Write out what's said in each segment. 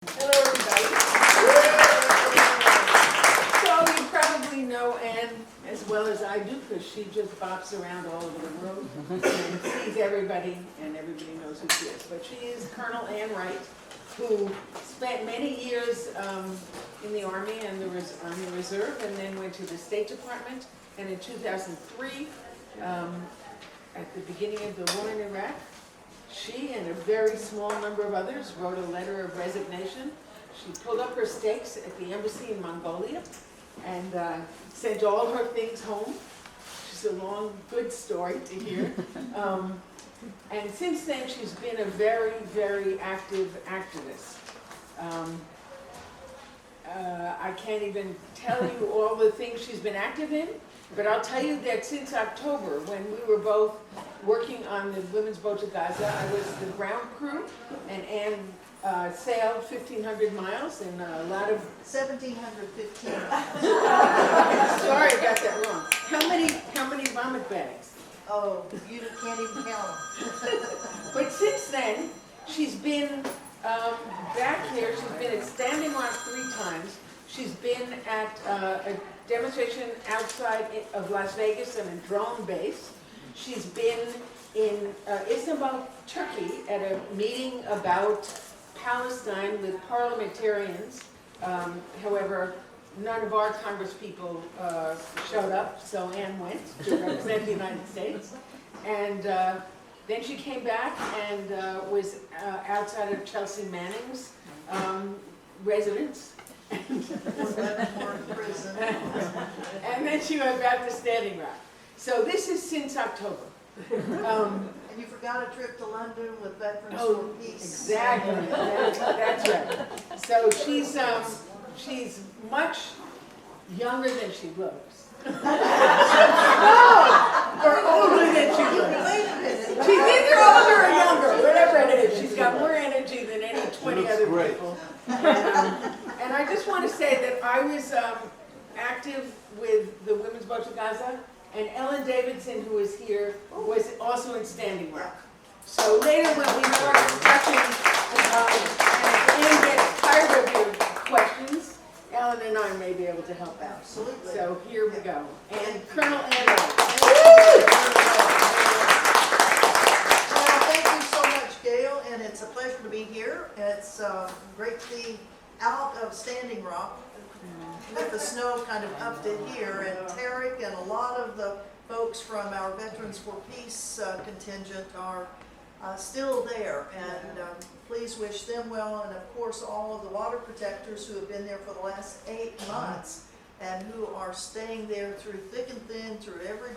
Hello, everybody. So you probably know Ann as well as I do, because she just bops around all over the world and sees everybody, and everybody knows who she is. But she is Colonel Ann Wright, who spent many years in the Army and the Army Reserve, and then went to the State Department. And in 2003, at the beginning of the war in Iraq, she and a very small number of others wrote a letter of resignation. She pulled up her stakes at the embassy in Mongolia and sent all her things home. She's a long, good story to hear. And since then, she's been a very, very active activist. I can't even tell you all the things she's been active in, but I'll tell you that since October, when we were both working on the women's boat to Gaza, I was the ground crew, and Ann sailed 1,500 miles and a lot of... 1,715. Sorry, I got that wrong. How many vomit bags? Oh, you can't even count them. But since then, she's been back here. She's been at Standing Rock 3 times. She's been at a demonstration outside of Las Vegas and a drone base. She's been in Istanbul, Turkey, at a meeting about Palestine with parliamentarians. However, none of our Congress people showed up, so Ann went to represent the United States. And then she came back and was outside of Chelsea Manning's residence. And then she went back to Standing Rock. So this is since October. And you forgot a trip to London with Veterans for Peace. Exactly. That's right. So she's much younger than she looks. Or older than she looks. Wait a minute. She's either older or younger, whatever it is. She's got more energy than any 20 other people. And I just want to say that I was active with the Women's Boat to Gaza, and Ellen Davidson, who is here, was also in Standing Rock. So later when we start discussing, and if Ann gets tired of your questions, Ellen and I may be able to help out. Absolutely. So here we go. And Colonel Ann Wright. Well, thank you so much, Gail, and it's a pleasure to be here. It's great to be out of Standing Rock with the snow kind of up to here, and Tarek and a lot of the folks from our Veterans for Peace contingent are still there, and please wish them well, and of course all of the water protectors who have been there for the last 8 months and who are staying there through thick and thin, through every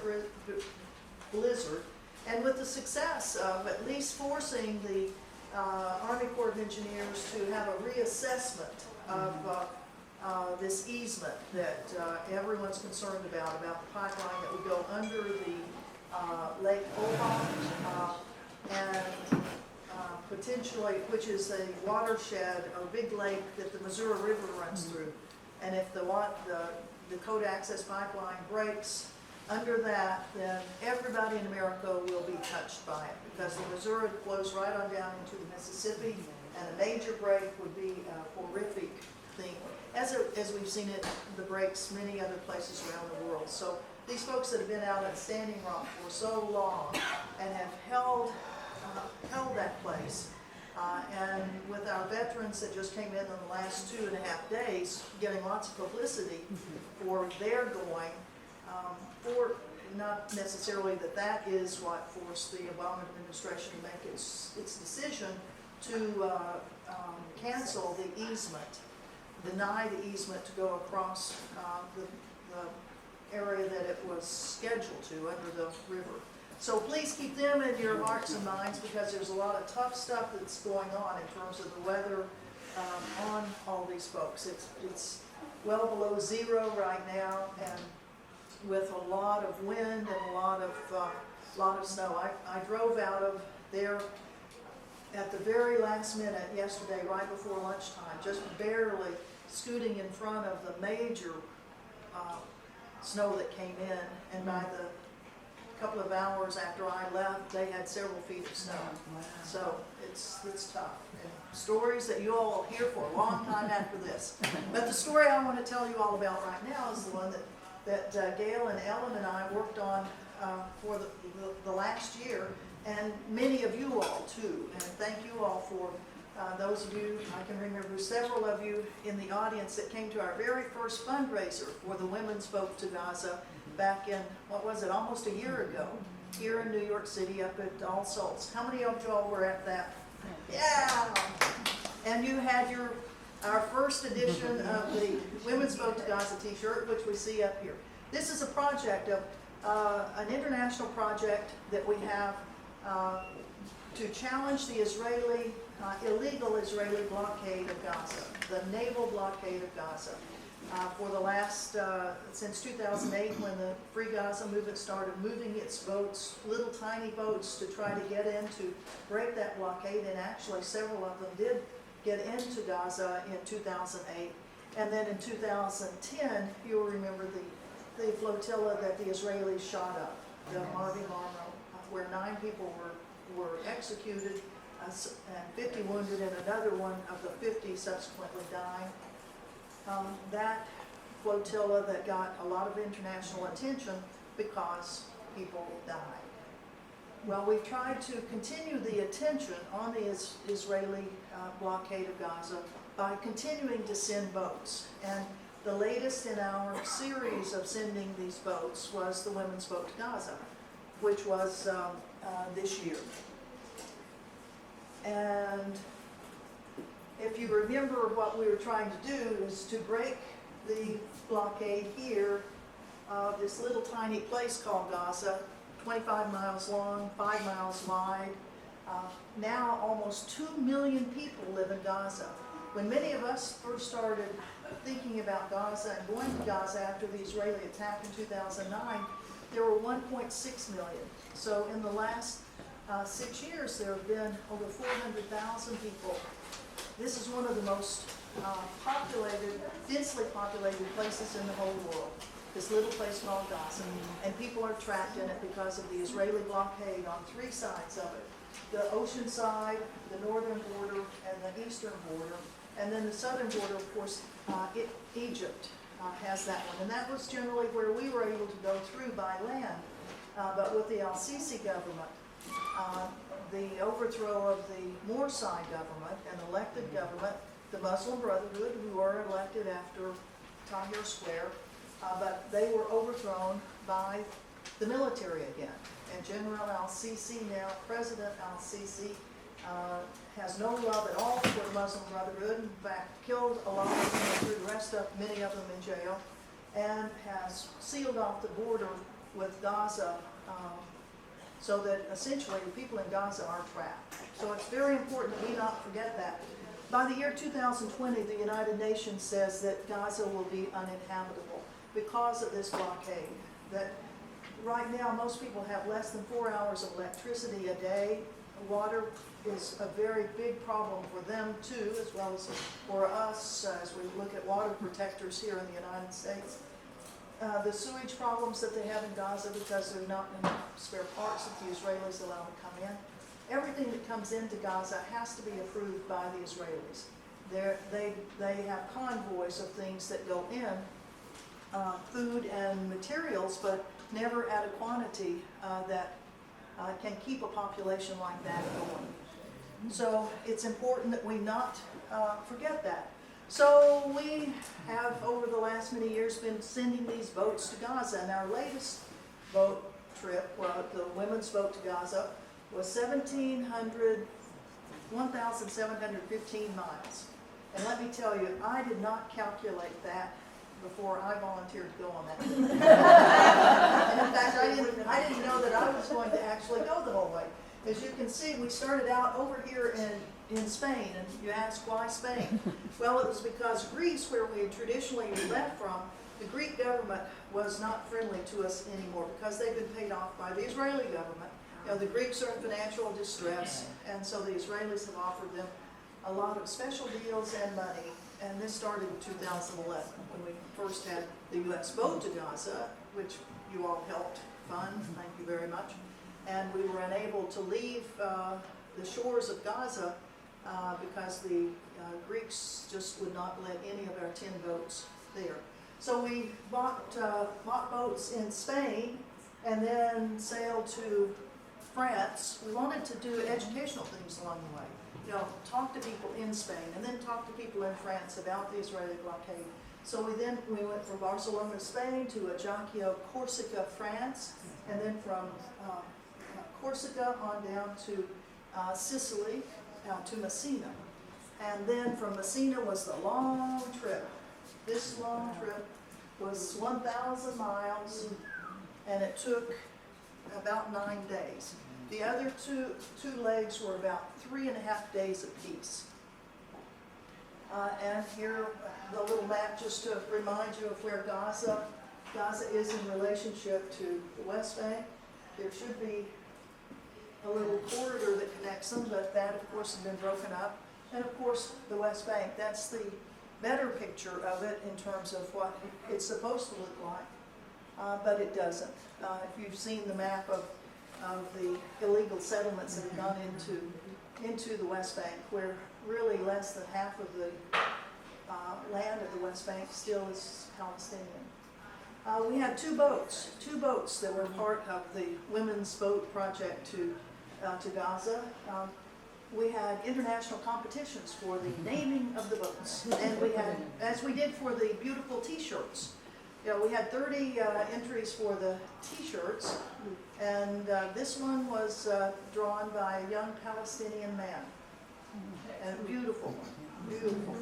blizzard, and with the success of at least forcing the Army Corps of Engineers to have a reassessment of this easement that everyone's concerned about the pipeline that would go under the Lake Oha and potentially, which is a watershed, a big lake that the Missouri River runs through. And if the Dakota Access Pipeline breaks under that, then everybody in America will be touched by it, because the Missouri flows right on down into the Mississippi, and a major break would be a horrific thing, as we've seen it, the breaks many other places around the world. So these folks that have been out at Standing Rock for so long and have held that place, and with our veterans that just came in the last 2.5 days, getting lots of publicity for their going, or not necessarily that is what forced the Obama administration to make its decision to cancel the easement, deny the easement to go across the area that it was scheduled to under the river. So please keep them in your hearts and minds, because there's a lot of tough stuff that's going on in terms of the weather on all these folks. It's well below zero right now, and with a lot of wind and a lot of snow. I drove out of there at the very last minute yesterday, right before lunchtime, just barely scooting in front of the major snow that came in, and by the a couple of hours after I left, they had several feet of snow. So it's tough. And stories that you all will hear for a long time after this. But the story I want to tell you all about right now is the one that Gail and Ellen and I worked on for the last year, and many of you all too. And thank you all for those of you, I can remember several of you in the audience that came to our very first fundraiser for the Women's Vote to Gaza back in, what was it, almost a year ago, here in New York City up at All Souls. How many of y'all were at that? Yeah! And you had our first edition of the Women's Vote to Gaza t-shirt, which we see up here. This is a project of an international project that we have to challenge the illegal Israeli blockade of Gaza, the naval blockade of Gaza. For the last, since 2008, when the Free Gaza movement started moving its boats, little tiny boats, to try to get in to break that blockade, and actually several of them did get into Gaza in 2008. And then in 2010, you'll remember the flotilla that the Israelis shot up, the Marvi Marmel, where 9 people were executed, and 50 wounded, and another one of the 50 subsequently died. That flotilla that got a lot of international attention because people died. Well, we've tried to continue the attention on the Israeli blockade of Gaza by continuing to send boats. And the latest in our series of sending these boats was the Women's Vote to Gaza, which was this year. And if you remember, what we were trying to do is to break the blockade here of this little tiny place called Gaza, 25 miles long, 5 miles wide. Now almost 2 million people live in Gaza. When many of us first started thinking about Gaza and going to Gaza after the Israeli attack in 2009, there were 1.6 million. So in the last 6 years, there have been over 400,000 people. This is one of the most populated, densely populated places in the whole world, this little place called Gaza. And people are trapped in it because of the Israeli blockade on 3 sides of it. The ocean side, the northern border, and the eastern border. And then the southern border, of course, Egypt has that one. And that was generally where we were able to go through by land. But with the al-Sisi government, the overthrow of the Morsi government, an elected government, the Muslim Brotherhood, who were elected after Tahrir Square, but they were overthrown by the military again. And General al-Sisi, now President al-Sisi, has no love at all for the Muslim Brotherhood. In fact, killed a lot of them, threw the rest of many of them in jail, and has sealed off the border with Gaza, so that essentially the people in Gaza are trapped. So it's very important that we not forget that. By the year 2020, the United Nations says that Gaza will be uninhabitable because of this blockade. That right now most people have less than 4 hours of electricity a day. Water is a very big problem for them too, as well as for us as we look at water protectors here in the United States. The sewage problems that they have in Gaza because there are not enough spare parts that the Israelis allow to come in. Everything that comes into Gaza has to be approved by the Israelis. They have convoys of things that go in, food and materials, but never at a quantity that can keep a population like that going. So it's important that we not forget that. So we have, over the last many years, been sending these boats to Gaza, and our latest boat trip, the Women's Vote to Gaza, was 1,715 miles. And let me tell you, I did not calculate that before I volunteered to go on that. And in fact, I didn't know that I was going to actually go the whole way. As you can see, we started out over here in Spain, and you ask why Spain? Well, it was because Greece, where we had traditionally left from, the Greek government was not friendly to us anymore because they've been paid off by the Israeli government. You know, the Greeks are in financial distress, and so the Israelis have offered them a lot of special deals and money. And this started in 2011 when we first had the US Vote to Gaza, which you all helped fun, thank you very much. And we were unable to leave the shores of Gaza because the Greeks just would not let any of our 10 boats there. So we bought boats in Spain and then sailed to France. We wanted to do educational things along the way. You know, talk to people in Spain and then talk to people in France about the Israeli blockade. So we went from Barcelona, Spain to Ajaccio, Corsica, France, and then from Corsica on down to Sicily, to Messina. And then from Messina was the long trip. This long trip was 1,000 miles, and it took about 9 days. The other two legs were about 3.5 days apiece. And here, the little map just to remind you of where Gaza is in relationship to the West Bank. There should be a little corridor that connects them, but that, of course, has been broken up. And, of course, the West Bank. That's the better picture of it in terms of what it's supposed to look like, but it doesn't. If you've seen the map of the illegal settlements that have gone into the West Bank, where really less than half of the land of the West Bank still is Palestinian. We had two boats that were part of the Women's Boat Project to Gaza. We had international competitions for the naming of the boats, and we had, as we did for the beautiful T-shirts. You know, we had 30 entries for the T-shirts, and this one was drawn by a young Palestinian man. And beautiful, beautiful.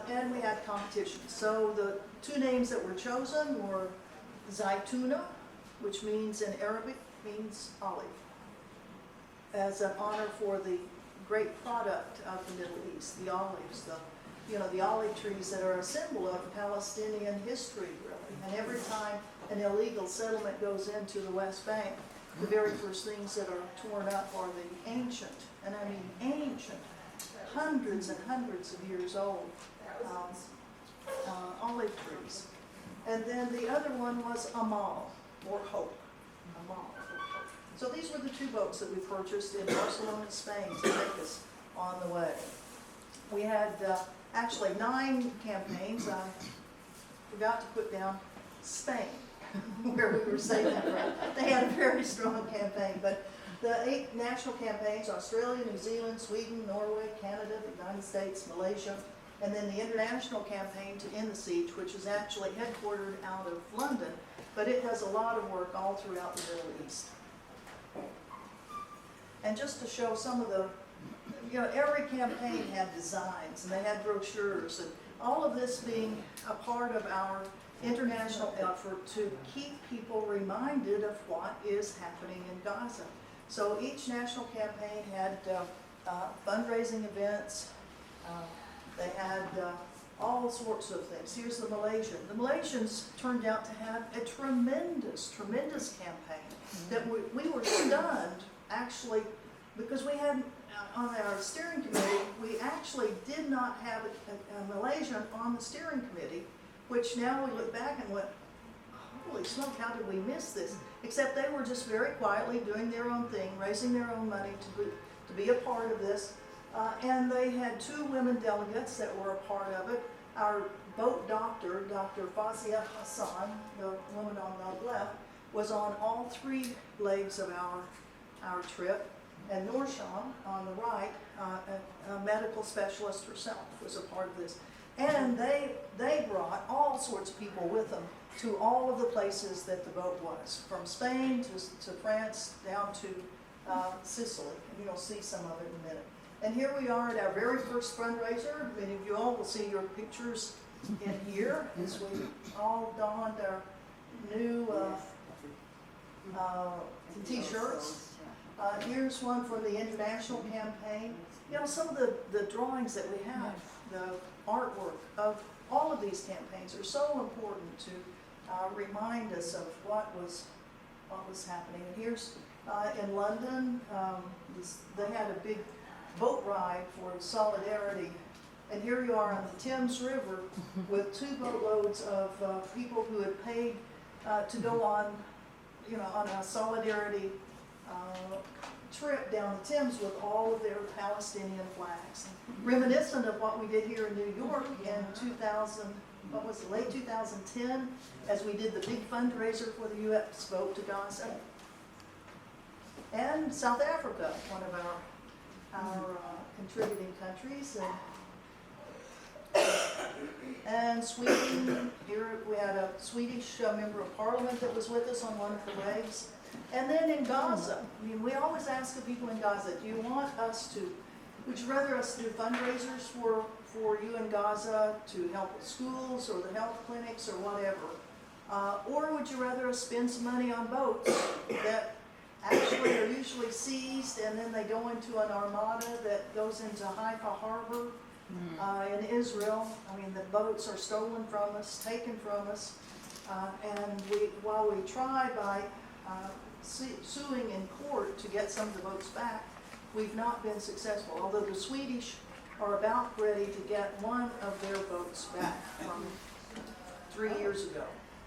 And we had competitions. So the two names that were chosen were Zaytuna, which means in Arabic means olive, as an honor for the great product of the Middle East, the olives, the olive trees that are a symbol of Palestinian history, really. And every time an illegal settlement goes into the West Bank, the very first things that are torn up are the ancient, and I mean ancient, hundreds and hundreds of years old olive trees. And then the other one was Amal, or hope. Amal, or hope. So these were the two boats that we purchased in Barcelona, Spain, to take us on the way. We had actually 9 campaigns. I forgot to put down Spain, where we were saying that from. They had a very strong campaign, but the 8 national campaigns, Australia, New Zealand, Sweden, Norway, Canada, the United States, Malaysia, and then the international campaign to end the siege, which is actually headquartered out of London, but it does a lot of work all throughout the Middle East. And just to show some of the, every campaign had designs, and they had brochures, and all of this being a part of our international effort to keep people reminded of what is happening in Gaza. So each national campaign had fundraising events. They had all sorts of things. Here's the Malaysian. The Malaysians turned out to have a tremendous, tremendous campaign that we were stunned, actually, because we had, on our steering committee, we actually did not have a Malaysian on the steering committee, which now we look back and went, holy smoke, how did we miss this? Except they were just very quietly doing their own thing, raising their own money to be a part of this. And they had 2 women delegates that were a part of it. Our boat doctor, Dr. Fazia Hassan, the woman on the left, was on all 3 legs of our trip. And Norsham, on the right, a medical specialist herself, was a part of this. And they brought all sorts of people with them to all of the places that the boat was, from Spain to France down to Sicily. And you'll see some of it in a minute. And here we are at our very first fundraiser. Many of you all will see your pictures in here as we all donned our new T-shirts. Here's one for the international campaign. Some of the drawings that we have, the artwork of all of these campaigns are so important to remind us of what was happening. And here's in London, they had a big boat ride for solidarity. And here you are on the Thames River with 2 boatloads of people who had paid to go on on a solidarity trip down the Thames with all of their Palestinian flags, reminiscent of what we did here in New York in 2000. What was it, late 2010, as we did the big fundraiser for the US vote to Gaza. And South Africa, one of our contributing countries, and Sweden. Here we had a Swedish member of parliament that was with us on one of the legs. And then in Gaza, I mean, we always ask the people in Gaza, do you want us to, would you rather us do fundraisers for you in Gaza to help with schools or the health clinics or whatever? Or would you rather us spend some money on boats that actually are usually seized and then they go into an armada that goes into Haifa Harbor in Israel? I mean, the boats are stolen from us, taken from us, and while we try by suing in court to get some of the boats back, we've not been successful, although the Swedish are about ready to get one of their boats back from 3 years ago.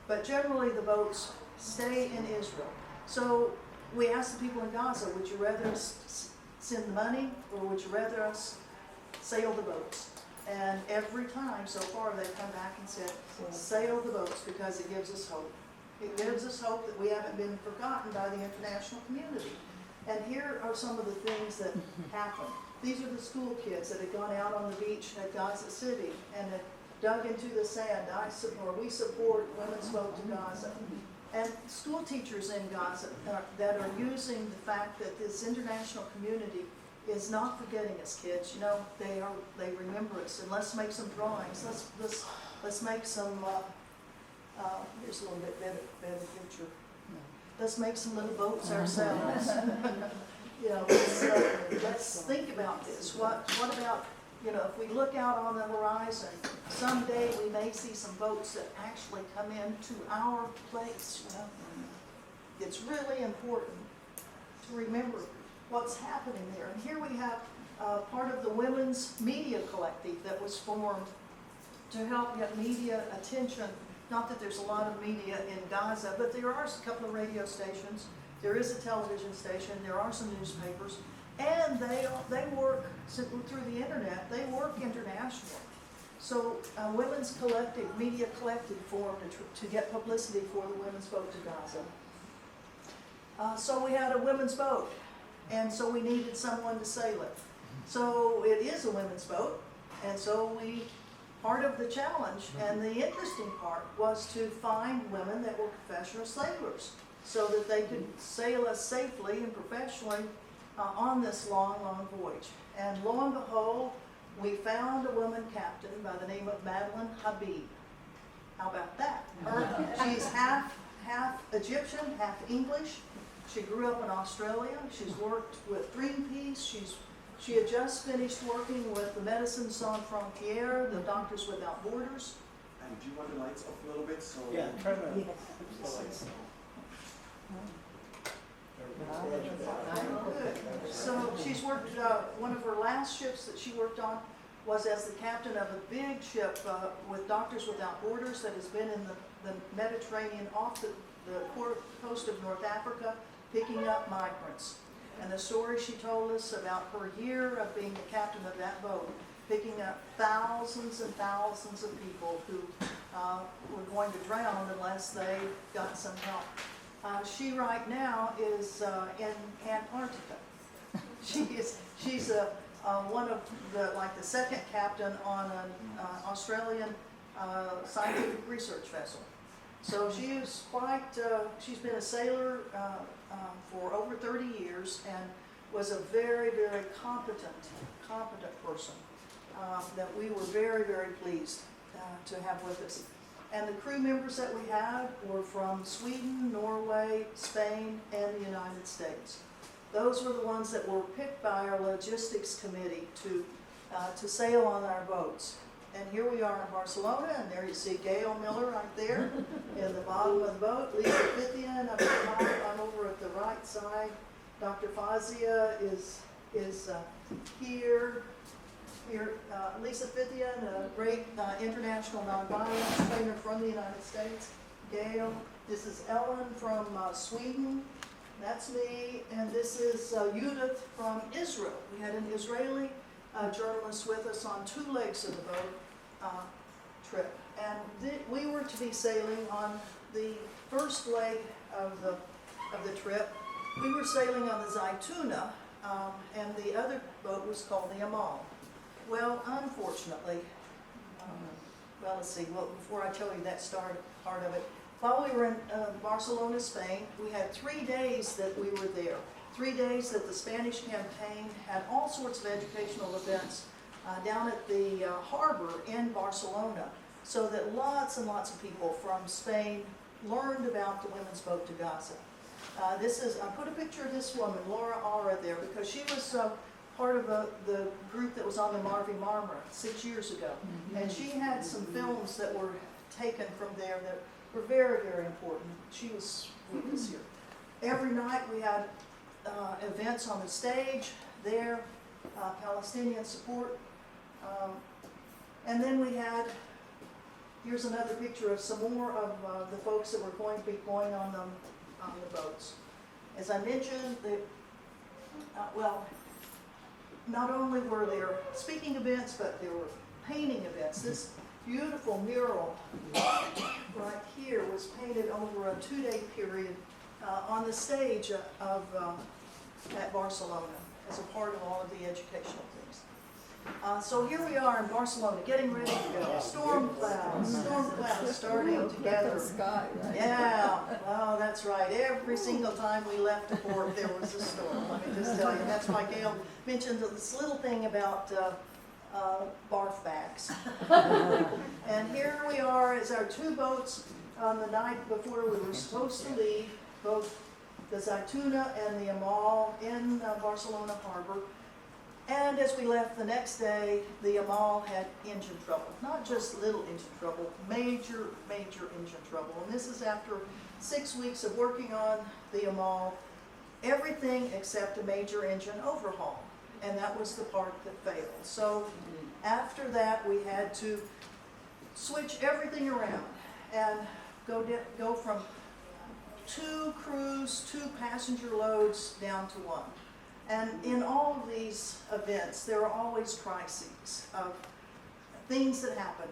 But generally the boats stay in Israel. So we asked the people in Gaza, would you rather us send the money or would you rather us sail the boats? And every time so far they've come back and said, sail the boats because it gives us hope. It gives us hope that we haven't been forgotten by the international community. And here are some of the things that happen. These are the school kids that had gone out on the beach at Gaza City and had dug into the sand. We support Women's Vote to Gaza. And school teachers in Gaza that are using the fact that this international community is not forgetting us, kids. You know, they remember us. And let's make some drawings. Let's make some. Here's a little bit better picture. Let's make some little boats ourselves. Let's think about this. What about, if we look out on the horizon, someday we may see some boats that actually come into our place. It's really important to remember what's happening there. And here we have part of the Women's Media Collective that was formed to help get media attention. Not that there's a lot of media in Gaza, but there are a couple of radio stations. There is a television station. There are some newspapers. And they work through the internet. They work internationally. So a women's collective, media collective formed to get publicity for the Women's Vote to Gaza. So we had a women's boat. And so we needed someone to sail it. So it is a women's boat. And so part of the challenge and the interesting part was to find women that were professional sailors so that they could sail us safely and professionally on this long, long voyage. And lo and behold, we found a woman captain by the name of Madeline Habib. How about that? She's half Egyptian, half English. She grew up in Australia. She's worked with Greenpeace. She had just finished working with the Médecins Sans Frontières, the Doctors Without Borders. And do you want the lights off a little bit? So Yeah, turn the lights. So she's worked, one of her last ships that she worked on was as the captain of a big ship with Doctors Without Borders that has been in the Mediterranean off the coast of North Africa, picking up migrants. And the story she told us about her year of being the captain of that boat, picking up thousands and thousands of people who were going to drown unless they got some help. She right now is in Antarctica. She's one of the second captain on an Australian scientific research vessel. So she is she's been a sailor for over 30 years and was a very, very competent person that we were very, very pleased to have with us. And the crew members that we had were from Sweden, Norway, Spain, and the United States. Those were the ones that were picked by our logistics committee to sail on our boats. And here we are in Barcelona, and there you see Gail Miller right there in the bottom of the boat. Lisa Fithian up at the top, I'm over at the right side. Dr. Fazia is here. Lisa Fithian, a great international nonviolence trainer from the United States. Gail. This is Ellen from Sweden. That's me. And this is Judith from Israel. We had an Israeli journalist with us on 2 legs of the boat trip. And we were to be sailing on the first leg of the trip. We were sailing on the Zaytuna, and the other boat was called the Amal. Well, unfortunately, well, let's see, well, before I tell you that part of it, while we were in Barcelona, Spain, we had 3 days that we were there. 3 days that the Spanish campaign had all sorts of educational events down at the harbor in Barcelona, so that lots and lots of people from Spain learned about the women's boat to Gaza. I put a picture of this woman, Laura Ara, there, because she was part of the group that was on the Marvi Marmara 6 years ago. And she had some films that were taken from there that were very, very important. She was with us here. Every night we had events on the stage there, Palestinian support. And then we had, here's another picture of some more of the folks that were going to be going on the boats. As I mentioned, well, not only were there speaking events, but there were painting events. This beautiful mural right here was painted over a 2-day period on the stage at Barcelona as a part of all of the educational things. So here we are in Barcelona, getting ready to go. Storm clouds starting to gather. Sky, right? Yeah, well, that's right. Every single time we left a port, there was a storm. Let me just tell you. That's why Gail mentioned this little thing about barf bags. And here we are as our 2 boats on the night before we were supposed to leave, both the Zaytuna and the Amal in Barcelona harbor. And as we left the next day, the Amal had engine trouble. Not just little engine trouble, major, major engine trouble. And this is after 6 weeks of working on the Amal, everything except a major engine overhaul. And that was the part that failed. So after that, we had to switch everything around and go from 2 crews, 2 passenger loads down to 1. And in all of these events, there are always crises of things that happen.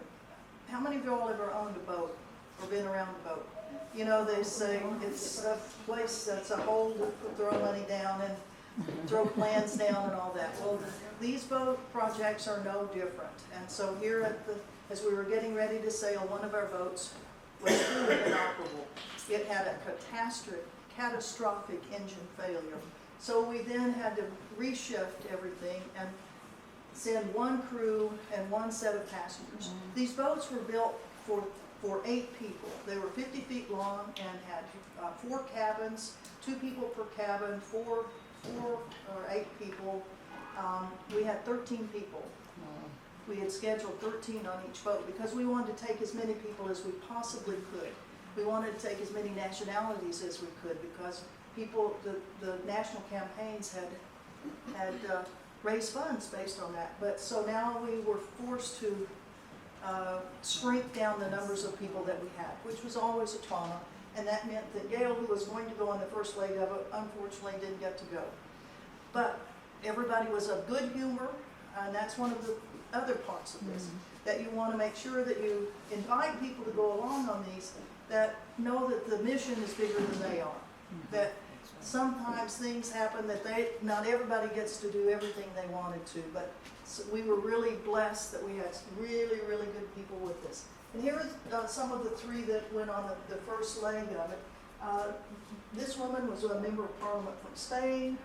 How many of you all ever owned a boat or been around a boat? You know, they say it's a place that's a hole to throw money down and throw plans down and all that. Well, these boat projects are no different. And so here as we were getting ready to sail, one of our boats was truly inoperable. It had a catastrophic engine failure. So we then had to reshift everything and send 1 crew and 1 set of passengers. These boats were built for 8 people. They were 50 feet long and had 4 cabins, 2 people per cabin, 4 or 8 people. We had 13 people. We had scheduled 13 on each boat because we wanted to take as many people as we possibly could. We wanted to take as many nationalities as we could because people, the national campaigns had raised funds based on that. But so now we were forced to shrink down the numbers of people that we had, which was always a trauma. And that meant that Gail, who was going to go on the first leg of it, unfortunately didn't get to go. But everybody was of good humor, and that's one of the other parts of this, that you want to make sure that you invite people to go along on these that know that the mission is bigger than they are. That sometimes things happen that not everybody gets to do everything they wanted to, but we were really blessed that we had really, really good people with us. And here are some of the 3 that went on the first leg of it. This woman was a member of parliament from Spain.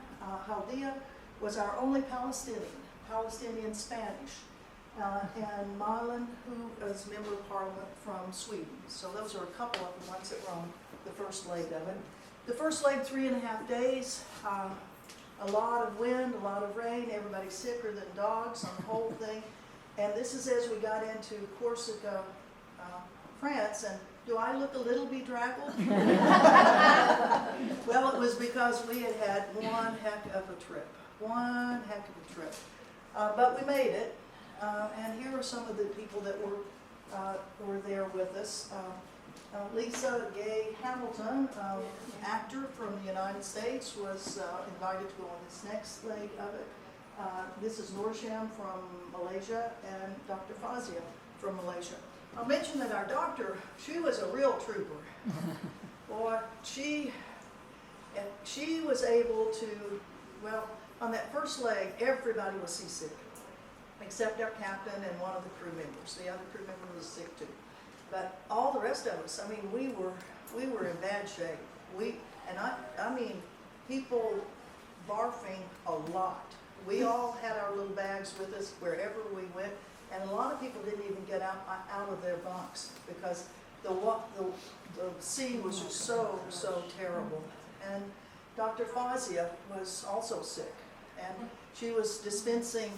Haldia was our only Palestinian Spanish. And Marlon, who is a member of parliament from Sweden. So those are a couple of the ones that were on the first leg of it. The first leg, 3.5 days, a lot of wind, a lot of rain, everybody sicker than dogs on the whole thing. And this is as we got into Corsica, France, and do I look a little bedraggled? Well, it was because we had one heck of a trip, but we made it. And here are some of the people that were there with us. Lisa Gay Hamilton, actor from the United States, was invited to go on this next leg of it. This is Norsham from Malaysia and Dr. Fazia from Malaysia. I'll mention that our doctor, she was a real trooper. Boy, she was able to, well, on that first leg, everybody was seasick, except our captain and one of the crew members. The other crew member was sick too. But all the rest of us, I mean, we were in bad shape. I mean, people barfing a lot. We all had our little bags with us wherever we went, and a lot of people didn't even get out of their bunks because the sea was just so terrible. And Dr. Fazia was also sick, and she was dispensing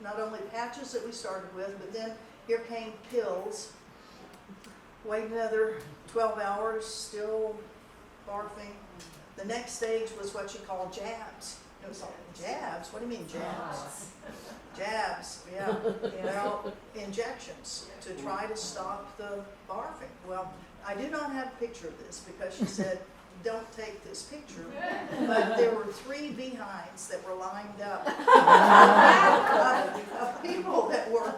not only patches that we started with, but then here came pills. Wait another 12 hours, still barfing. The next stage was what she called jabs. It was like, jabs? What do you mean jabs? Jabs, yeah. Well, injections to try to stop the barfing. Well, I do not have a picture of this because she said, don't take this picture. But there were 3 behinds that were lined up of people that were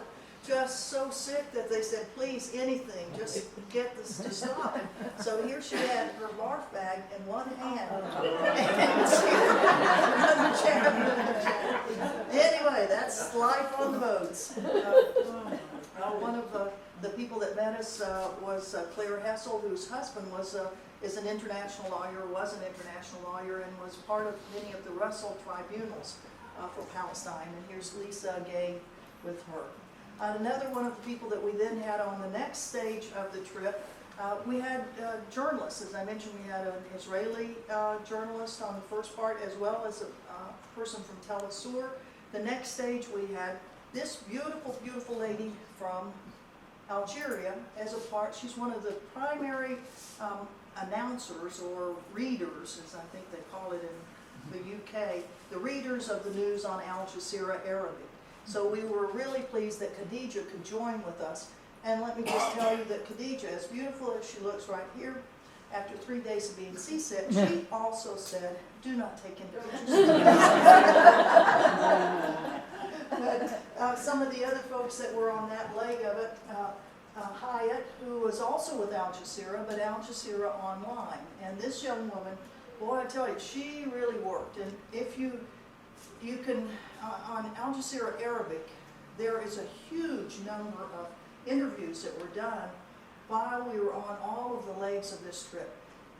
just so sick that they said, please, anything, just get this to stop. And so here she had her barf bag in one hand. Anyway, that's life on the boats. One of the people that met us was Claire Hessel, whose husband is an international lawyer, was an international lawyer, and was part of many of the Russell tribunals for Palestine. And here's Lisa Gay with her. Another one of the people that we then had on the next stage of the trip, we had journalists. As I mentioned, we had an Israeli journalist on the first part, as well as a person from Tel Assur. The next stage we had this beautiful, beautiful lady from Algeria as a part. She's one of the primary announcers or readers, as I think they call it in the UK, the readers of the news on Al Jazeera Arabic. So we were really pleased that Khadija could join with us. And let me just tell you that Khadija, as beautiful as she looks right here, after 3 days of being seasick, she also said, do not take any pictures. But some of the other folks that were on that leg of it, Hyatt, who was also with Al Jazeera, but Al Jazeera online. And this young woman, boy, I tell you, she really worked. And if you can, on Al Jazeera Arabic, there is a huge number of interviews that were done while we were on all of the legs of this trip.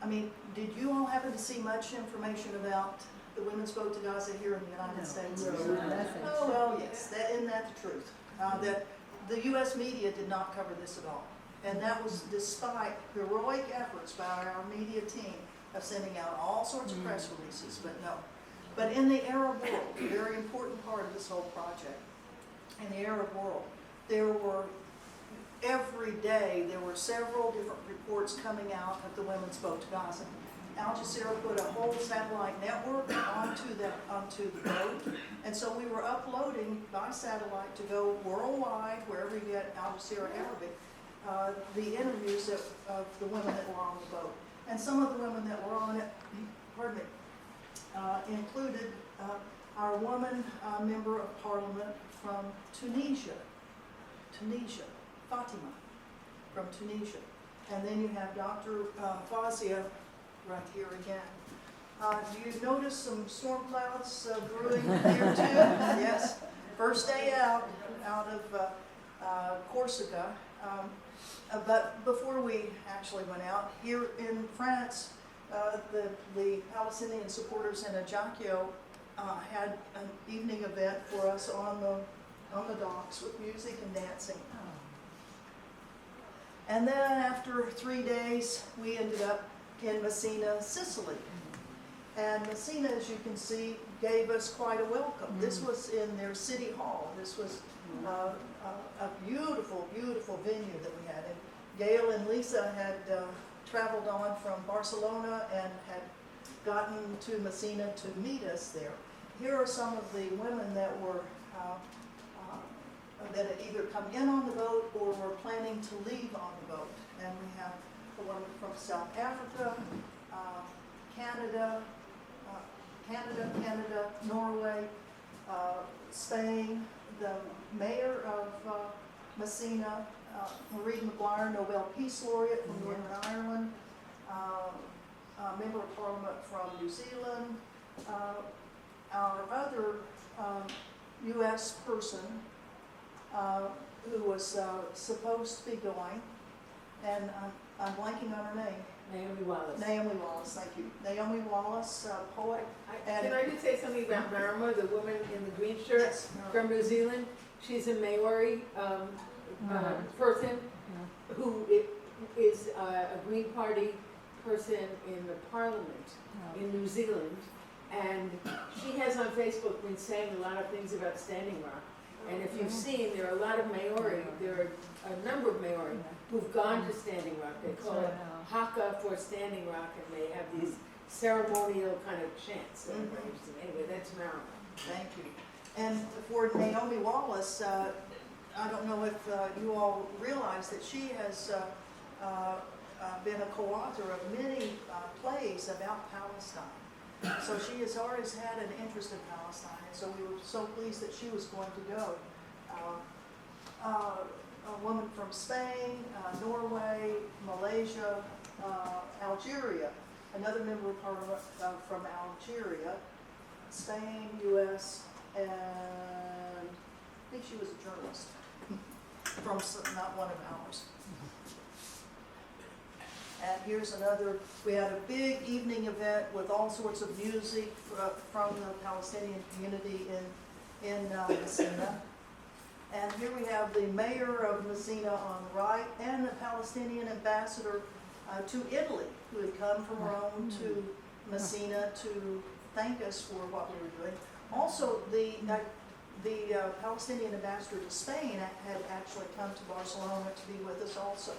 I mean, did you all happen to see much information about the women's boat to Gaza here in the United States? Oh, well, yes, isn't that the truth? That the US media did not cover this at all. And that was despite heroic efforts by our media team of sending out all sorts of press releases, but no. But in the Arab world, a very important part of this whole project, in the Arab world, there were, every day, there were several different reports coming out of the women's boat to Gaza. Al Jazeera put a whole satellite network onto the boat, and so we were uploading by satellite to go worldwide, wherever you get Al Jazeera Arabic, the interviews of the women that were on the boat. And some of the women that were on it, pardon me, included our woman member of parliament from Tunisia, Fatima from Tunisia. And then you have Dr. Fazia right here again. Do you notice some storm clouds brewing here too? Yes. First day out of Corsica. But before we actually went out, here in France, the Palestinian supporters in Ajaccio had an evening event for us on the docks with music and dancing. And then after 3 days, we ended up in Messina, Sicily. And Messina, as you can see, gave us quite a welcome. This was in their city hall. This was a beautiful, beautiful venue that we had. And Gail and Lisa had traveled on from Barcelona and had gotten to Messina to meet us there. Here are some of the women that were that had either come in on the boat or were planning to leave on the boat. And we have a woman from South Africa, Canada, Norway, Spain, the mayor of Messina, Marie McGuire, Nobel Peace Laureate from Northern Ireland, a member of Parliament from New Zealand, our other US person who was supposed to be going, and I'm blanking on her name. Naomi Wallace. Naomi Wallace, thank you. Naomi Wallace, poet. Can I just say something about Marama, the woman in the green shirt Yes. from New Zealand? She's a Maori person who is a Green Party person in the Parliament in New Zealand. And she has on Facebook been saying a lot of things about Standing Rock. And if you've seen, there are a lot of Maori, there are a number of Maori who've gone to Standing Rock. They call it haka for Standing Rock, and they have these ceremonial kind of chants. So anyway, that's Marama. Thank you. And for Naomi Wallace, I don't know if you all realize that she has been a co-author of many plays about Palestine. So she has always had an interest in Palestine, and so we were so pleased that she was going to go. A woman from Spain, Norway, Malaysia, Algeria, another member of Parliament from Algeria, Spain, US, and I think she was a journalist from not one of ours. And here's another, we had a big evening event with all sorts of music from the Palestinian community in Messina. And here we have the mayor of Messina on the right and the Palestinian ambassador to Italy, who had come from Rome to Messina to thank us for what we were doing. Also, the Palestinian ambassador to Spain had actually come to Barcelona to be with us also.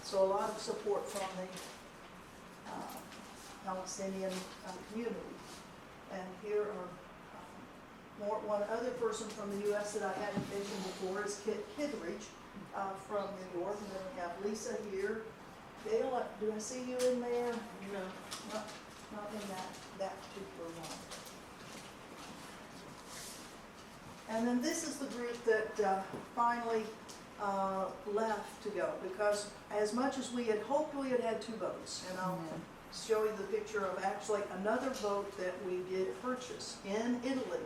So a lot of support from the Palestinian community. And here are one other person from the U.S. that I hadn't mentioned before is Kit Kittredge from New York. And then we have Lisa here. Gail, do I see you in there? No. Not in that particular one. And then this is the group that finally left to go, because as much as we had hoped we had had 2 boats, and I'll show you the picture of actually another boat that we did purchase in Italy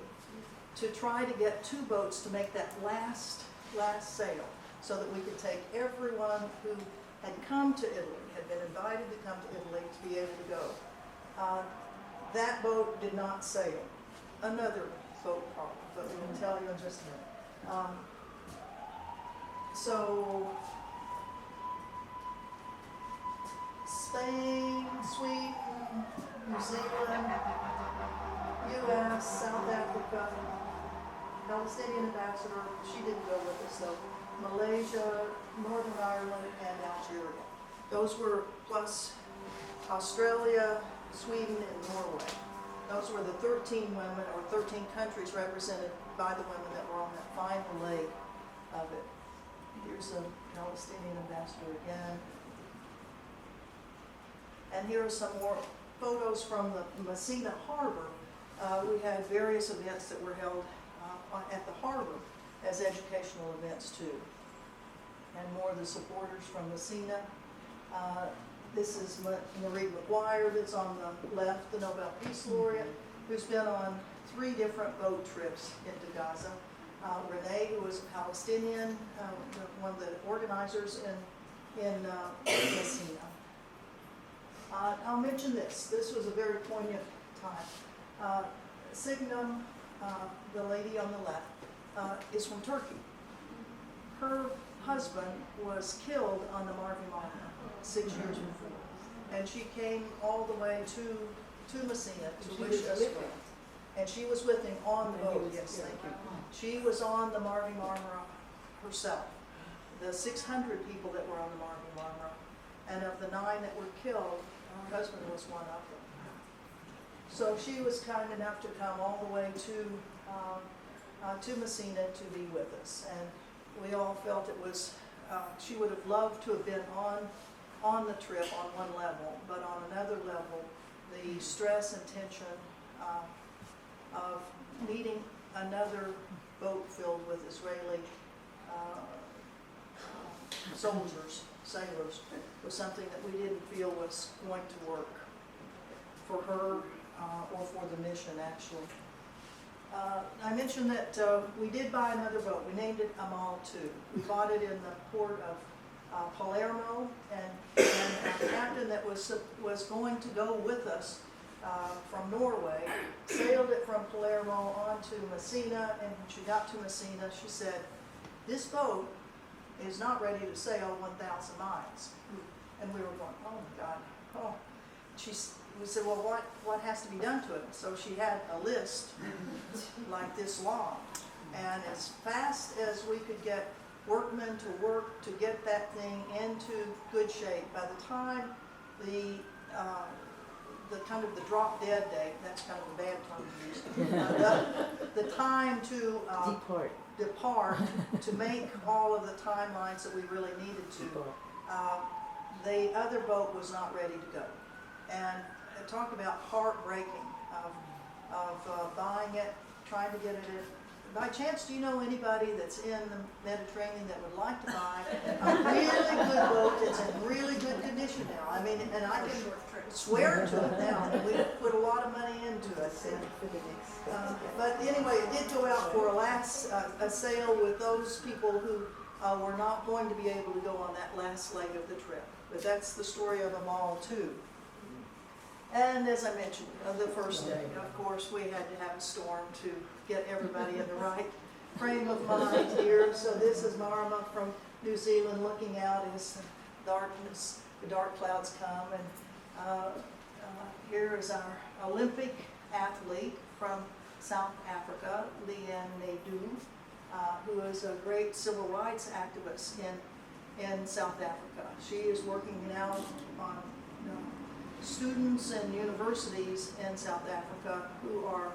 to try to get 2 boats to make that last sail, so that we could take everyone who had come to Italy, had been invited to come to Italy, to be able to go. That boat did not sail. Another boat problem, but we will tell you in just a minute. So, Spain, Sweden, New Zealand, US, South Africa, Palestinian ambassador, she didn't go with us though, Malaysia, Northern Ireland, and Algeria. Those were plus Australia, Sweden, and Norway. Those were the 13 women, or 13 countries represented by the women that were on that final leg of it. Here's a Palestinian ambassador again. And here are some more photos from the Messina harbor. We had various events that were held at the harbor as educational events too. And more of the supporters from Messina. This is Marie McGuire that's on the left, the Nobel Peace Laureate, who's been on 3 different boat trips into Gaza. Renee, who was a Palestinian, one of the organizers in Messina. I'll mention this. This was a very poignant time. Signum, the lady on the left, is from Turkey. Her husband was killed on the Marvi Marmara 6 years before. And she came all the way to Messina to wish us well. And she was with him on the boat, yes, thank you. She was on the Marvi Marmara herself. The 600 people that were on the Marvi Marmara, and of the 9 that were killed, her husband was one of them. So she was kind enough to come all the way to Messina to be with us. And we all felt it was, she would have loved to have been on on the trip on one level, but on another level, the stress and tension of meeting another boat filled with Israeli soldiers, sailors, was something that we didn't feel was going to work for her or for the mission, actually. I mentioned that we did buy another boat. We named it Amal II. We bought it in the port of Palermo, and our captain that was going to go with us from Norway sailed it from Palermo on to Messina, and when she got to Messina, she said, "This boat is not ready to sail 1,000 miles." And we were going, "Oh my God, oh." We said, "Well, what has to be done to it?" So she had a list like this long, and as fast as we could get workmen to work to get that thing into good shape, by the time the kind of the drop dead date, that's kind of a bad term to use, the time to depart to make all of the timelines that we really needed to, the other boat was not ready to go. And talk about heartbreaking of buying it, trying to get it in. By chance, do you know anybody that's in the Mediterranean that would like to buy a really good boat that's in really good condition now? I mean, and I can swear to it now, and we put a lot of money into it. But anyway, it did go out for a sale with those people who were not going to be able to go on that last leg of the trip. But that's the story of them all, too. And as I mentioned, the first day, of course, we had to have a storm to get everybody in the right frame of mind here. So this is Marma from New Zealand looking out as the dark clouds come. And here is our Olympic athlete from South Africa, Leone, who is a great civil rights activist in South Africa. She is working now on students and universities in South Africa who are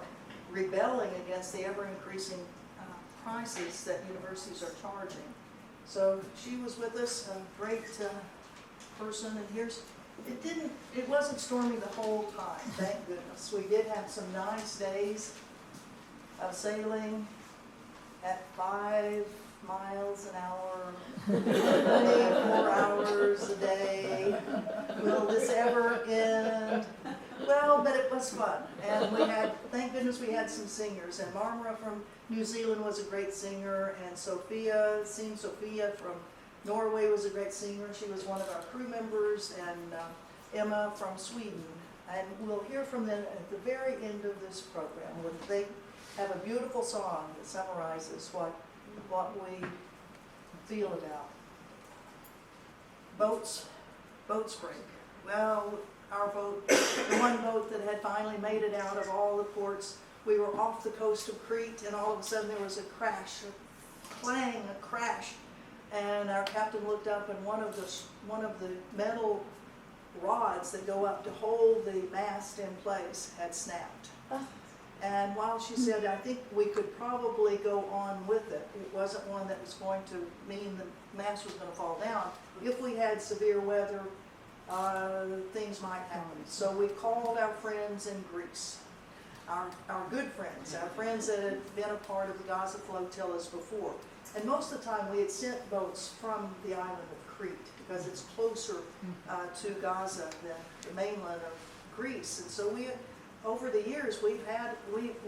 rebelling against the ever-increasing prices that universities are charging. So she was with us, a great person, and it wasn't stormy the whole time, thank goodness. We did have some nice days of sailing at 5 miles an hour, 24 hours a day. Will this ever end? Well, but it was fun. And thank goodness we had some singers. And Marmara from New Zealand was a great singer, and Sophia from Norway was a great singer. She was one of our crew members, and Emma from Sweden. And we'll hear from them at the very end of this program, where they have a beautiful song that summarizes what we feel about. Boat break. Well, our boat, the one boat that had finally made it out of all the ports, we were off the coast of Crete, and all of a sudden there was a crash, a crash, and our captain looked up, and one of the metal rods that go up to hold the mast in place had snapped. And while she said, "I think we could probably go on with it," it wasn't one that was going to mean the mast was going to fall down. If we had severe weather, things might happen. So we called our friends in Greece, our good friends, our friends that had been a part of the Gaza Flotillas before. And most of the time we had sent boats from the island of Crete because it's closer to Gaza than the mainland of Greece. And so over the years, we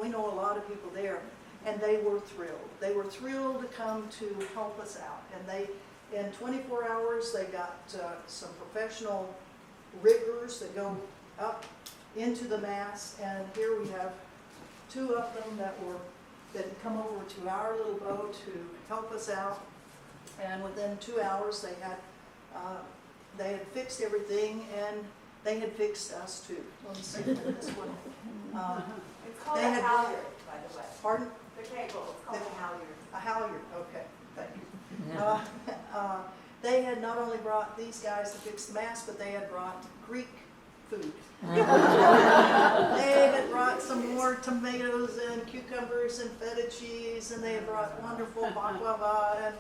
know a lot of people there, and they were thrilled. They were thrilled to come to help us out. And in 24 hours, they got some professional riggers that go up into the mast, and here we have 2 of them that had come over to our little boat to help us out. And within 2 hours, they had fixed everything, and they had fixed us too. Let me see this one. It's called a halyard, by the way. Pardon? The cable, it's called a halyard. A halyard, okay, thank you. They had not only brought these guys to fix the mast, but they had brought Greek food. They had brought some more tomatoes and cucumbers and feta cheese, and they had brought wonderful baklava,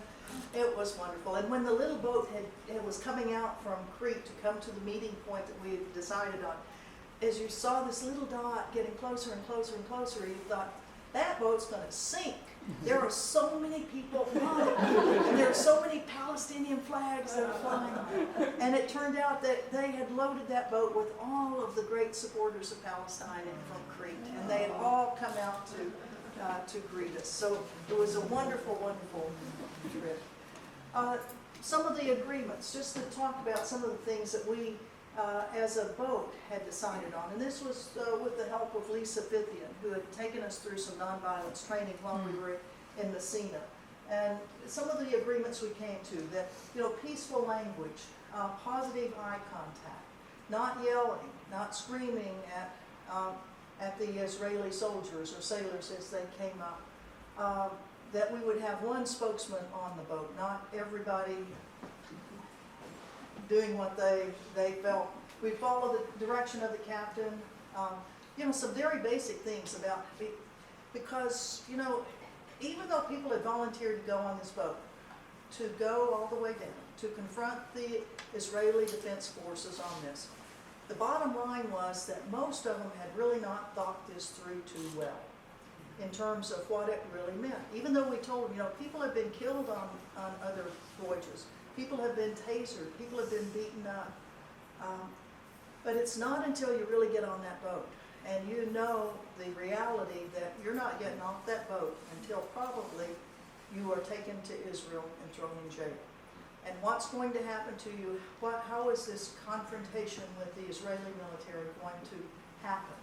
It was wonderful. And when the little boat it was coming out from Crete to come to the meeting point that we had decided on, as you saw this little dot getting closer and closer and closer, you thought, that boat's going to sink. There are so many people on it, and there are so many Palestinian flags that are flying. And it turned out that they had loaded that boat with all of the great supporters of Palestine from Crete, and they had all come out to greet us. So it was a wonderful, wonderful trip. Some of the agreements, just to talk about some of the things that we, as a boat, had decided on. And this was with the help of Lisa Fithian, who had taken us through some nonviolence training while we were in Messina. And some of the agreements we came to, that, peaceful language, positive eye contact, not yelling, not screaming at the Israeli soldiers or sailors as they came up, that we would have one spokesman on the boat, not everybody doing what they felt. We follow the direction of the captain. Some very basic things about, because, even though people had volunteered to go on this boat, to go all the way down, to confront the Israeli Defense Forces on this, the bottom line was that most of them had really not thought this through too well in terms of what it really meant. Even though we told them, people have been killed on other voyages. People have been tasered, people have been beaten up. But it's not until you really get on that boat and you know the reality that you're not getting off that boat until probably you are taken to Israel and thrown in jail. And what's going to happen to you, how is this confrontation with the Israeli military going to happen?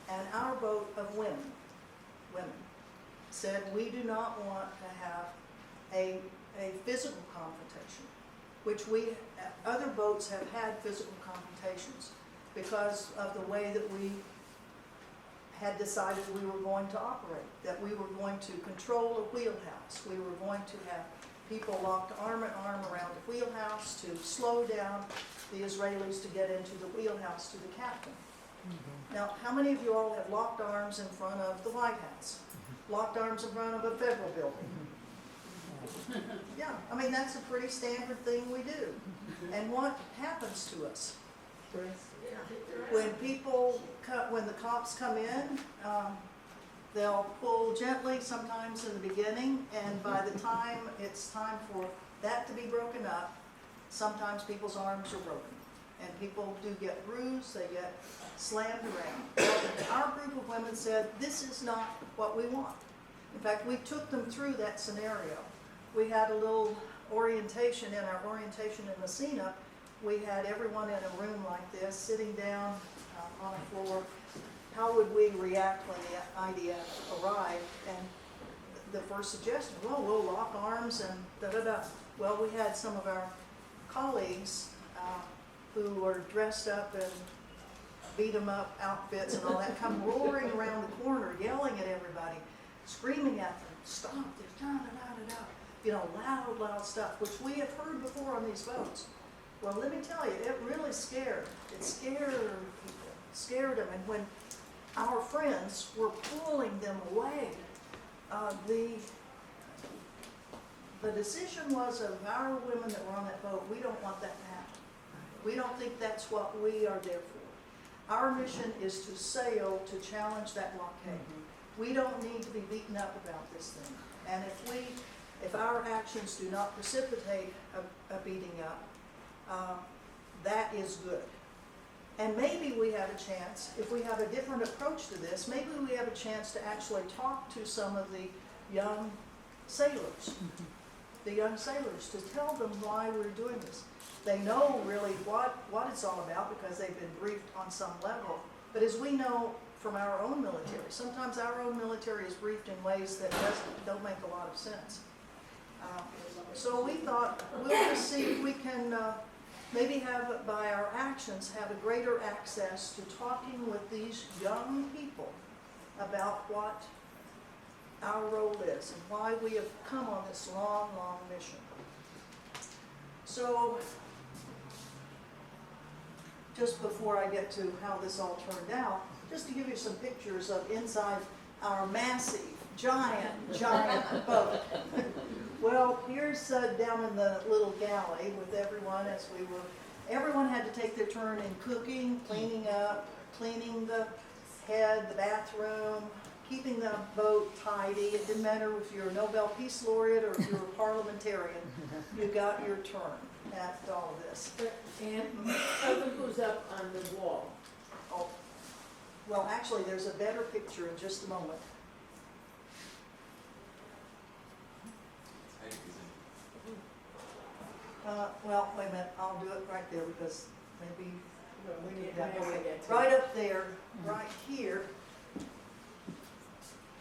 And our boat of women said, we do not want to have a physical confrontation, which other boats have had physical confrontations because of the way that we had decided we were going to operate, that we were going to control a wheelhouse. We were going to have people locked arm in arm around the wheelhouse to slow down the Israelis to get into the wheelhouse to the captain. Now, how many of you all have locked arms in front of the White House? Locked arms in front of a federal building? Yeah, that's a pretty standard thing we do. And what happens to us? When the cops come in, they'll pull gently sometimes in the beginning, and by the time it's time for that to be broken up, sometimes people's arms are broken. And people do get bruised, they get slammed around. Our group of women said, this is not what we want. In fact, we took them through that scenario. We had a little orientation in our orientation in Messina. We had everyone in a room like this, sitting down on a floor. How would we react when the IDF arrived? And the first suggestion, well, we'll lock arms and da-da-da. Well, we had some of our colleagues who were dressed up in beat-em-up outfits and all that, come roaring around the corner, yelling at everybody, screaming at them, stop this, da-da-da-da-da. Loud stuff, which we have heard before on these boats. Well, let me tell you, it really scared people, scared them. And when our friends were pulling them away, the decision was of our women that were on that boat, we don't want that to happen. We don't think that's what we are there for. Our mission is to sail to challenge that blockade. We don't need to be beaten up about this thing. And if our actions do not precipitate a beating up, that is good. And maybe we have a chance, if we have a different approach to this, maybe we have a chance to actually talk to some of the young sailors, to tell them why we're doing this. They know really what it's all about because they've been briefed on some level. But as we know from our own military, sometimes our own military is briefed in ways that don't make a lot of sense. So we thought we'll just see if we can maybe by our actions, have a greater access to talking with these young people about what our role is and why we have come on this long, long mission. So, just before I get to how this all turned out, just to give you some pictures of inside our massive, giant boat. Well, here's down in the little galley with everyone everyone had to take their turn in cooking, cleaning up, cleaning the head, the bathroom, keeping the boat tidy. It didn't matter if you're a Nobel Peace Laureate or if you're a parliamentarian, you got your turn at all of this. And tell them who's up on the wall. Oh, well, actually, there's a better picture in just a moment. Well, wait a minute, I'll do it right there because maybe we need that. Right up there, right here,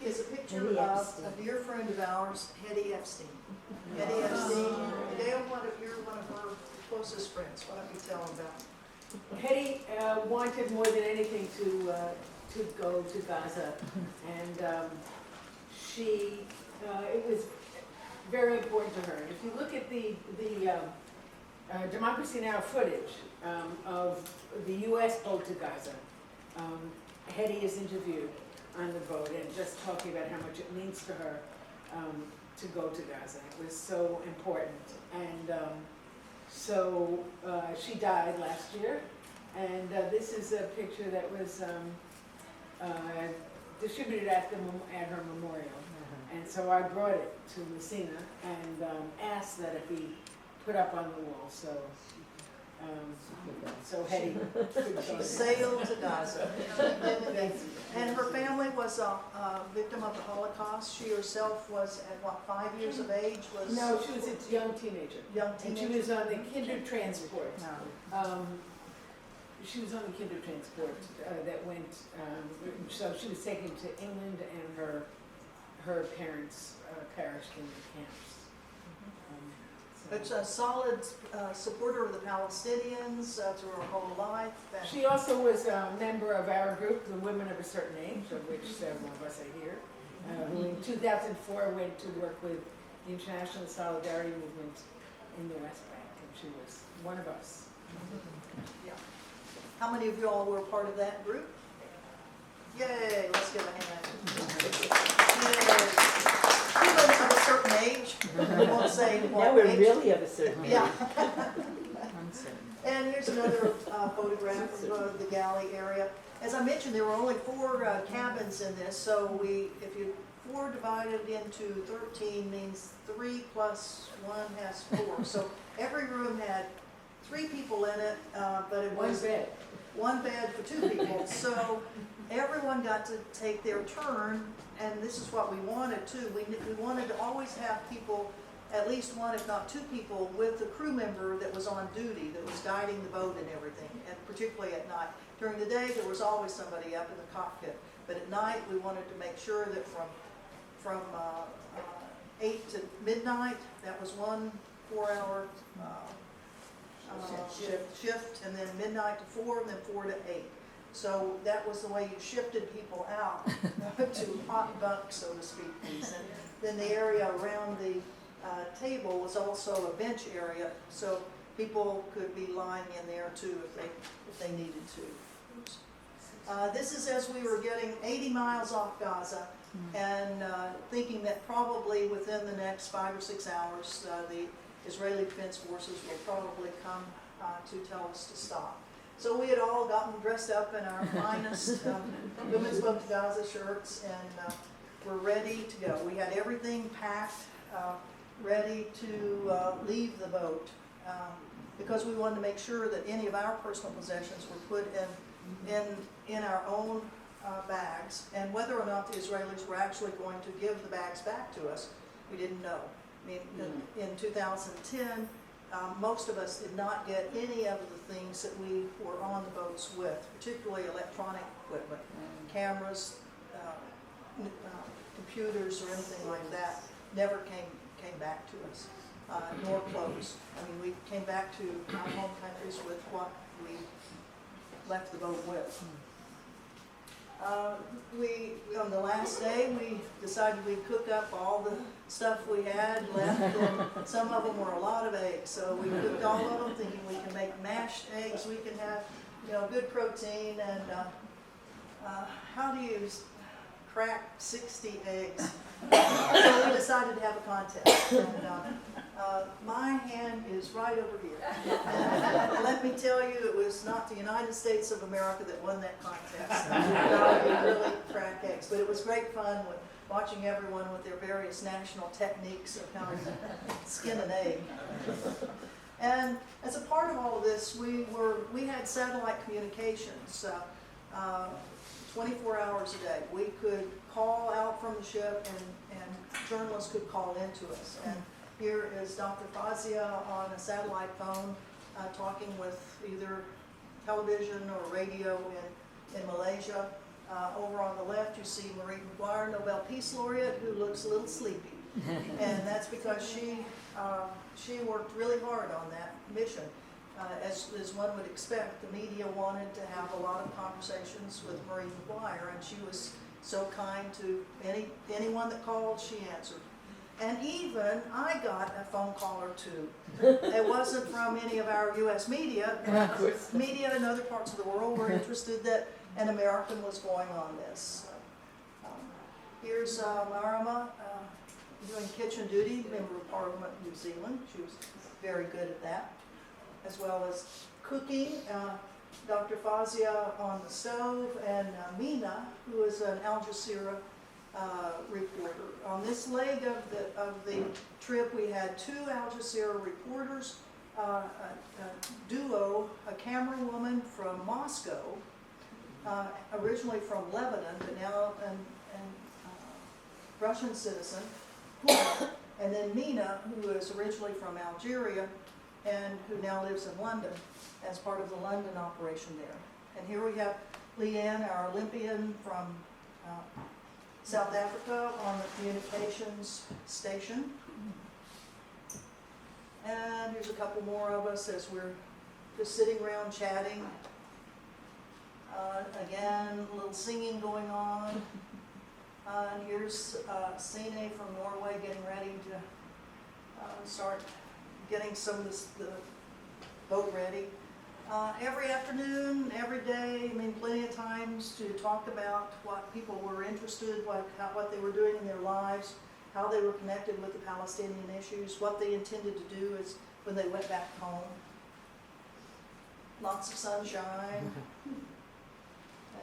is a picture of a dear friend of ours, Hetty Epstein. Hetty Epstein, Dale, you're one of her closest friends. Why don't you tell them about Hetty wanted more than anything to go to Gaza, and it was very important to her. And if you look at the Democracy Now! Footage of the US boat to Gaza, Hetty is interviewed on the boat and just talking about how much it means to her to go to Gaza. It was so important. And so she died last year, and this is a picture that was distributed at her memorial. And so I brought it to Messina and asked that it be put up on the wall. So Hetty she sailed to Gaza. And her family was a victim of the Holocaust. She herself was at what, 5 years of age? No, she was a young teenager. And she was on the kinder transport. She was on the kinder transport that went, so she was taken to England, and her parents perished in the camps. But a solid supporter of the Palestinians through her whole life. She also was a member of our group, the Women of a Certain Age, of which several of us are here, who in 2004 went to work with the International Solidarity Movement in the West Bank, and she was one of us. Yeah. How many of you all were part of that group? Yay, let's give a hand. Yay. People of a certain age, we won't say what Now we're age. really of a certain age. Yeah. And here's another photograph of the galley area. As I mentioned, there were only 4 cabins in this, so 4 divided into 13 means 3 plus 1 has 4. So every room had 3 people in it, but it was one bed for 2 people. So everyone got to take their turn, and this is what we wanted too. We wanted to always have people, at least 1 if not 2 people, with the crew member that was on duty, that was guiding the boat and everything, and particularly at night. During the day, there was always somebody up in the cockpit, but at night, we wanted to make sure that from 8 to midnight, that was 1 4-hour shift, and then midnight to 4, and then 4 to 8. So that was the way you shifted people out to hot bunk, so to speak. And then the area around the table was also a bench area, so people could be lying in there too if they needed to. This is as we were getting 80 miles off Gaza, and thinking that probably within the next 5 or 6 hours, the Israeli Defense Forces will probably come to tell us to stop. So we had all gotten dressed up in our finest Women's Boat to Gaza shirts, and we're ready to go. We had everything packed, ready to leave the boat, because we wanted to make sure that any of our personal possessions were put in our own bags, and whether or not the Israelis were actually going to give the bags back to us, we didn't know. I mean, in 2010, most of us did not get any of the things that we were on the boats with, particularly electronic equipment, cameras, computers, or anything like that. Never came back to us, nor clothes. I mean, we came back to our home countries with what we left the boat with. On the last day, we decided we'd cook up all the stuff we had left, and some of them were a lot of eggs, so we cooked all of them, thinking we can make mashed eggs, we can have, good protein, and how do you crack 60 eggs. So we decided to have a contest. And, my hand is right over here. And let me tell you, it was not the United States of America that won that contest. We really crack eggs. But it was great fun watching everyone with their various national techniques of how to skin an egg. And as a part of all of this, we had satellite communications 24 hours a day. We could call out from the ship, and journalists could call into us. And here is Dr. Fazia on a satellite phone talking with either television or radio in Malaysia. Over on the left, you see Marie McGuire, Nobel Peace Laureate, who looks a little sleepy. And that's because she worked really hard on that mission. As one would expect, the media wanted to have a lot of conversations with Marie McGuire, and she was so kind to anyone that called, she answered. And even I got a phone call or two. It wasn't from any of our U.S. media. Media in other parts of the world were interested that an American was going on this. Here's Marama doing kitchen duty, Member of Parliament, New Zealand. She was very good at that, as well as cooking. Dr. Fazia on the stove, and Mina, who is an Al Jazeera reporter. On this leg of the trip, we had two Al Jazeera reporters, a duo, a camerawoman from Moscow, originally from Lebanon, but now an Russian citizen, and then Mina, who is originally from Algeria and who now lives in London as part of the London operation there. And here we have Leone, our Olympian from South Africa, on the communications station. And here's a couple more of us as we're just sitting around chatting. Again, a little singing going on. And here's Sine from Norway getting ready to start getting some of the boat ready. Every afternoon, every day, I mean, plenty of times to talk about what people were interested, what they were doing in their lives, how they were connected with the Palestinian issues, what they intended to do is when they went back home. Lots of sunshine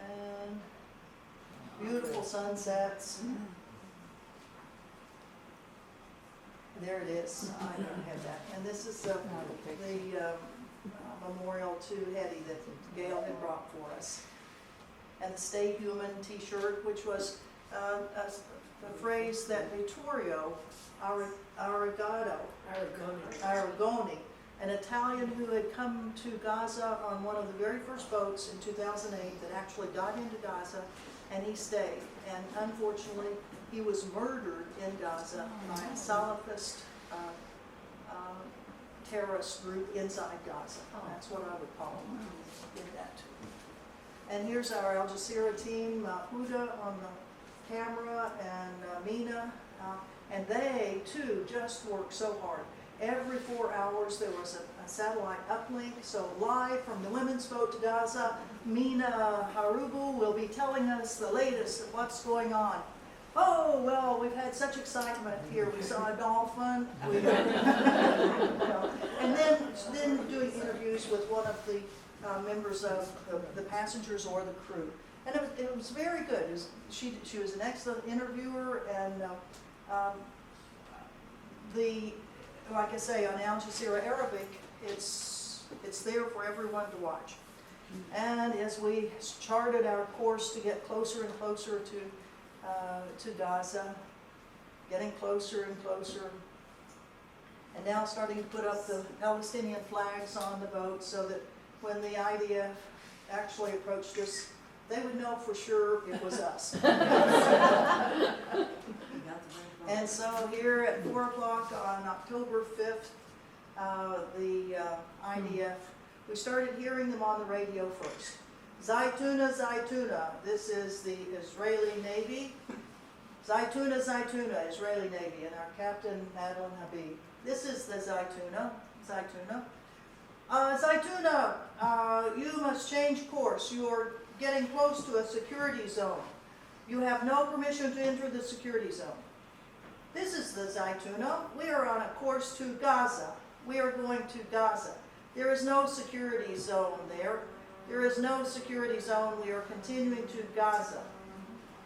and beautiful sunsets. There it is. I don't have that. And this is the memorial to Hetty that Gail had brought for us. And the Stay Human t-shirt, which was a phrase that Vittorio Arrigoni, an Italian who had come to Gaza on one of the very first boats in 2008 that actually got into Gaza, and he stayed. And unfortunately, he was murdered in Gaza by a Salafist terrorist group inside Gaza. That's what I would call them. Did that too. And here's our Al Jazeera team, Huda on the camera, and Mina. And they, too, just worked so hard. Every 4 hours there was a satellite uplink. So live from the women's boat to Gaza, Mina Harubu will be telling us the latest of what's going on. Oh, well, we've had such excitement here. We saw a dolphin. And then doing interviews with one of the members of the passengers or the crew. And it was very good. She was an excellent interviewer, and like I say, on Al Jazeera Arabic, it's there for everyone to watch. And as we charted our course to get closer and closer to Gaza, getting closer and closer, and now starting to put up the Palestinian flags on the boat so that when the IDF actually approached us, they would know for sure it was us. And so here at 4 o'clock on October 5th, the IDF, we started hearing them on the radio first. Zaytuna, Zaytuna, this is the Israeli Navy. Zaytuna, Zaytuna, Israeli Navy, and our captain, Madeline Habib. This is the Zaytuna, Zaytuna. Zaytuna, you must change course. You are getting close to a security zone. You have no permission to enter the security zone. This is the Zaytuna. We are on a course to Gaza. We are going to Gaza. There is no security zone there. There is no security zone. We are continuing to Gaza.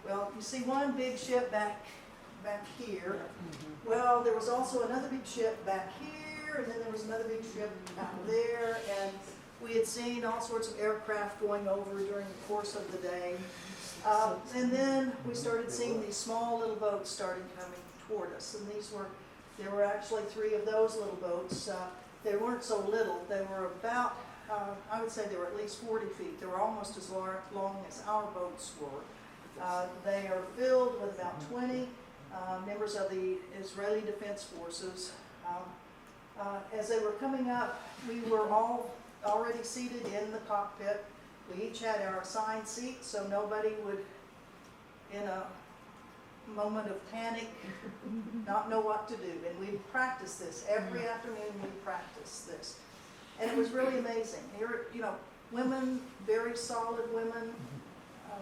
Well, you see one big ship back here. Well, there was also another big ship back here, and then there was another big ship out there, and we had seen all sorts of aircraft going over during the course of the day. And then we started seeing these small little boats starting coming toward us, and there were actually 3 of those little boats. They weren't so little. They were about, I would say they were at least 40 feet. They were almost as long as our boats were. They are filled with about 20 members of the Israeli Defense Forces. As they were coming up, we were all already seated in the cockpit. We each had our assigned seats, so nobody would, in a moment of panic, not know what to do. And we practiced this every afternoon. We practiced this, and it was really amazing. Here, women, very solid women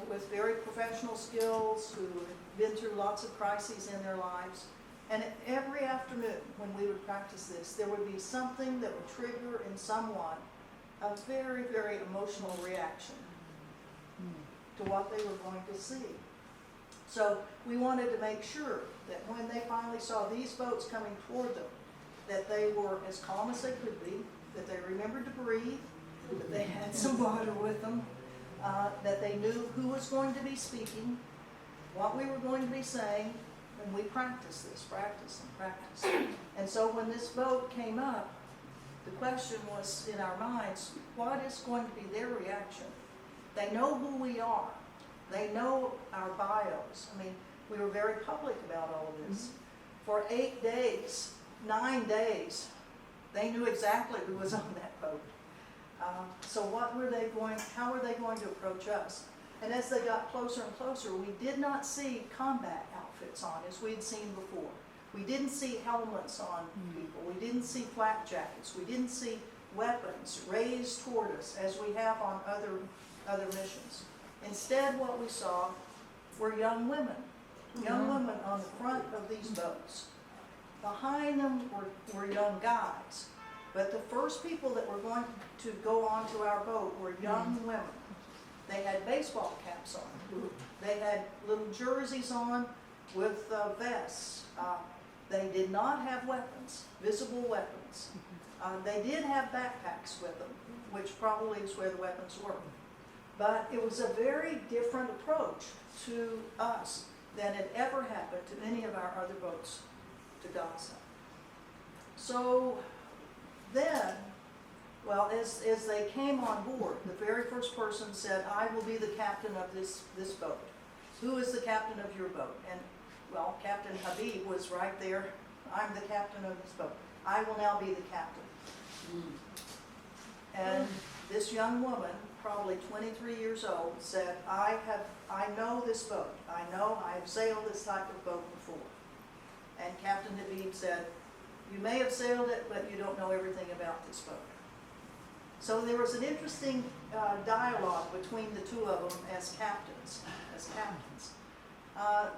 with very professional skills who had been through lots of crises in their lives. And every afternoon, when we would practice this, there would be something that would trigger in someone a very, very emotional reaction to what they were going to see. So we wanted to make sure that when they finally saw these boats coming toward them, that they were as calm as they could be, that they remembered to breathe, that they had some water with them, that they knew who was going to be speaking, what we were going to be saying, and we practiced this, practice and practice. And so when this boat came up, the question was in our minds, what is going to be their reaction? They know who we are. They know our bios. I mean, we were very public about all of this. For 8 days, 9 days, they knew exactly who was on that boat. So how were they going to approach us? And as they got closer and closer, we did not see combat outfits on as we'd seen before. We didn't see helmets on people. We didn't see flak jackets. We didn't see weapons raised toward us as we have on other missions. Instead, what we saw were young women on the front of these boats. Behind them were young guys. But the first people that were going to go onto our boat were young women. They had baseball caps on. They had little jerseys on with vests. They did not have weapons, visible weapons. They did have backpacks with them, which probably is where the weapons were. But it was a very different approach to us than had ever happened to any of our other boats to Gaza. So then, well, as they came on board, the very first person said, I will be the captain of this boat. Who is the captain of your boat? And well, Captain Habib was right there. I'm the captain of this boat. I will now be the captain. And this young woman, probably 23 years old, said, I know this boat. I've sailed this type of boat before. And Captain Habib said, you may have sailed it, but you don't know everything about this boat. So there was an interesting dialogue between the two of them as captains.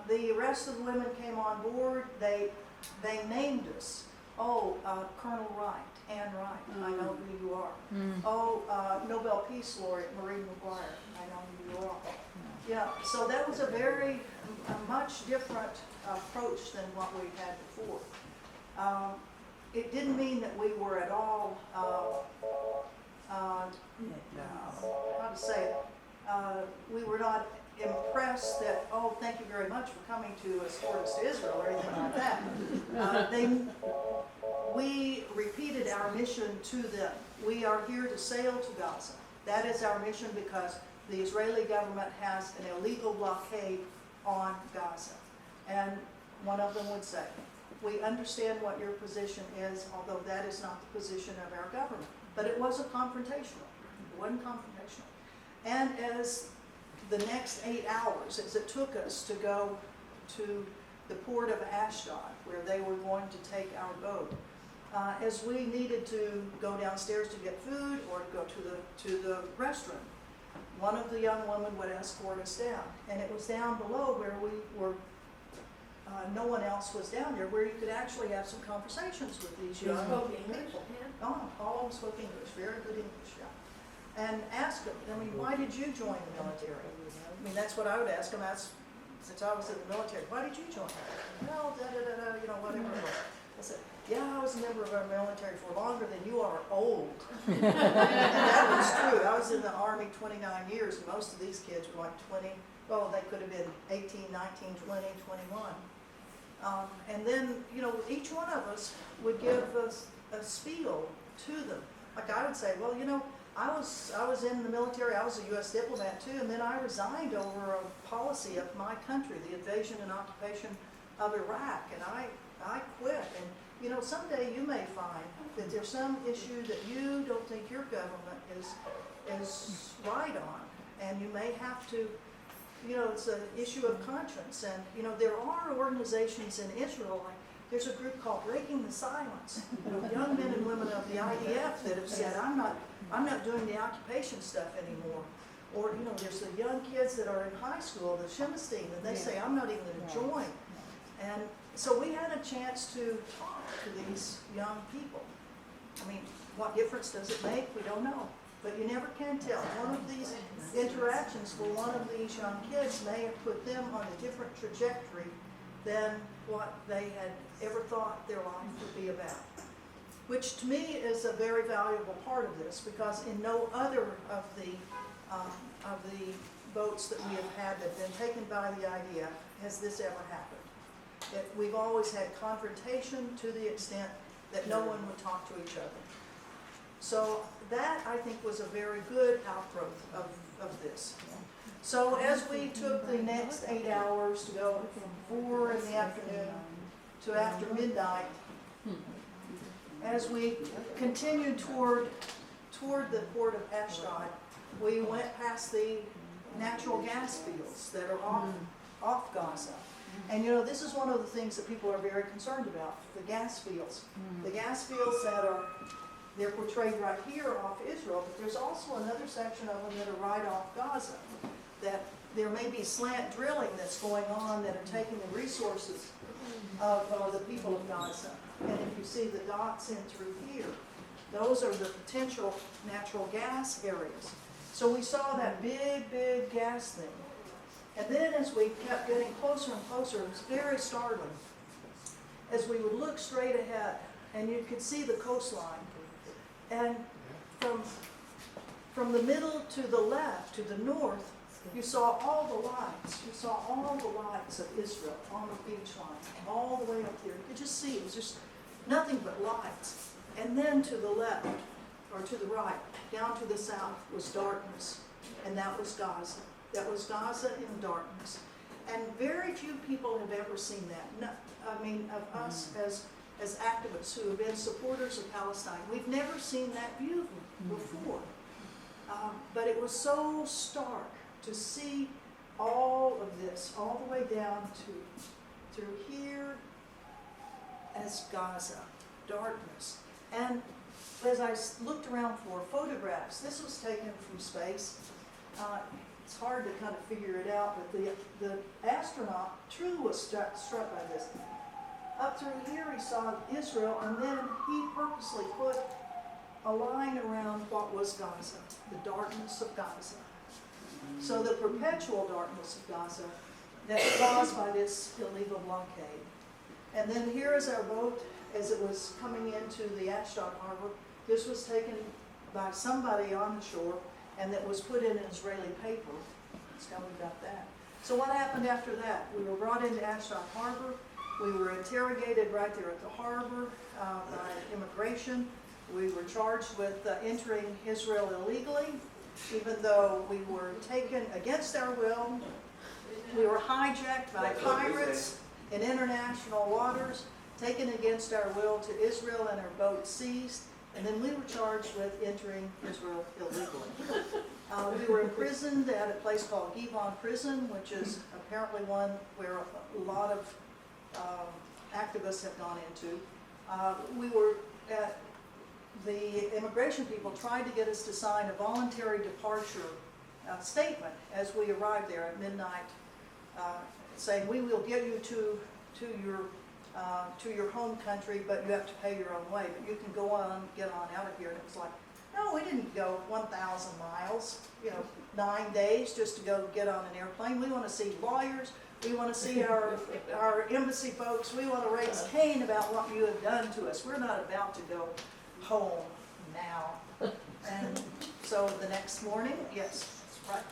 The rest of the women came on board. They named us. Oh, Colonel Wright, Ann Wright, I know who you are. Oh, Nobel Peace Laureate Marie McGuire, I know who you are. Yeah, so that was a much different approach than what we had before. It didn't mean that we were at all, how to say it, we were not impressed that, oh, thank you very much for coming to escort us to Israel or anything like that. We repeated our mission to them. We are here to sail to Gaza. That is our mission because the Israeli government has an illegal blockade on Gaza. And one of them would say, we understand what your position is, although that is not the position of our government. But it wasn't confrontational. It wasn't confrontational. And as the next 8 hours, as it took us to go to the port of Ashdod, where they were going to take our boat, as we needed to go downstairs to get food or go to the restroom, one of the young women would escort us down. And it was down below where we were, no one else was down there, where you could actually have some conversations with these young spoke English, people. yeah? Oh, all of them spoke English, very good English, yeah. And ask them, I mean, why did you join the military? I mean, that's what I would ask them, since I was in the military, why did you join? Well, da-da-da-da, you know, whatever it was. I said, yeah, I was a member of our military for longer than you are old. And that was true. I was in the Army 29 years, and most of these kids were like 20, well, they could have been 18, 19, 20, 21. And then, you know, each one of us would give us a spiel to them. Like I would say, well, you know, I was in the military, I was a US diplomat too, and then I resigned over a policy of my country, the invasion and occupation of Iraq, and I quit. And you know, someday you may find that there's some issue that you don't think your government is right on, and you may have to, you know, it's an issue of conscience. And you know, there are organizations in Israel, like there's a group called Breaking the Silence, you know, young men and women of the IDF that have said, I'm not doing the occupation stuff anymore. Or, you know, there's the young kids that are in high school, the Shemastine, and they say, I'm not even going to join. And so we had a chance to talk to these young people. I mean, what difference does it make? We don't know. But you never can tell. One of these interactions for one of these young kids may have put them on a different trajectory than what they had ever thought their life would be about. Which to me is a very valuable part of this, because in no other of the votes that we have had that have been taken by the IDF has this ever happened. We've always had confrontation to the extent that no one would talk to each other. So that, I think, was a very good outgrowth of this. So as we took the next 8 hours to go from 4 in the afternoon to after midnight, as we continued toward the port of Ashdod, we went past the natural gas fields that are off Gaza. And you know, this is one of the things that people are very concerned about, the gas fields. The gas fields they're portrayed right here off Israel, but there's also another section of them that are right off Gaza, that there may be slant drilling that's going on that are taking the resources of the people of Gaza. And if you see the dots in through here, those are the potential natural gas areas. So we saw that big gas thing. And then as we kept getting closer and closer, it was very startling. As we would look straight ahead, and you could see the coastline. And from the middle to the left, to the north, you saw all the lights. You saw all the lights of Israel on the beach line, all the way up there. You could just see, it was just nothing but lights. And then to the left, or to the right, down to the south, was darkness. And that was Gaza. That was Gaza in darkness. And very few people have ever seen that. No, I mean, of us as activists who have been supporters of Palestine, we've never seen that view before. But it was so stark to see all of this, all the way down to through here as Gaza, darkness. And as I looked around for photographs, this was taken from space. It's hard to kind of figure it out, but the astronaut, True, was struck by this. Up through here he saw Israel, and then he purposely put a line around what was Gaza, the darkness of Gaza. So the perpetual darkness of Gaza that's caused by this illegal blockade. And then here is our boat as it was coming into the Ashdod harbor. This was taken by somebody on the shore, and that was put in an Israeli paper. That's how we got that. So what happened after that? We were brought into Ashdod harbor. We were interrogated right there at the harbor by immigration. We were charged with entering Israel illegally, even though we were taken against our will. We were hijacked by pirates in international waters, taken against our will to Israel, and our boat seized. And then we were charged with entering Israel illegally. We were imprisoned at a place called Givon Prison, which is apparently one where a lot of activists have gone into. The immigration people tried to get us to sign a voluntary departure statement as we arrived there at midnight, saying, we will get you to your home country, but you have to pay your own way. But you can go on, get on out of here. And it was like, no, we didn't go 1,000 miles, 9 days just to go get on an airplane. We want to see lawyers. We want to see our embassy folks. We want to raise Cain about what you have done to us. We're not about to go home now. And so the next morning, yes, that's right.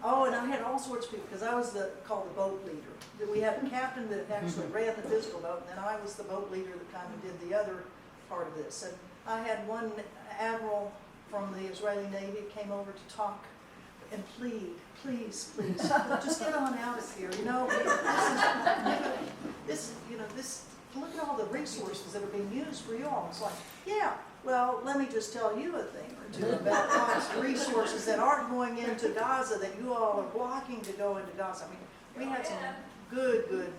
Oh, and I had all sorts of people, because I was called the boat leader. We had a captain that actually ran the physical boat, and then I was the boat leader that kind of did the other part of this. And I had one admiral from the Israeli Navy came over to talk and plead, please, just get on out of here. This look at all the resources that are being used for you all. It's like, yeah, well, let me just tell you a thing or two about God's resources that aren't going into Gaza that you all are blocking to go into Gaza. I mean, we had some good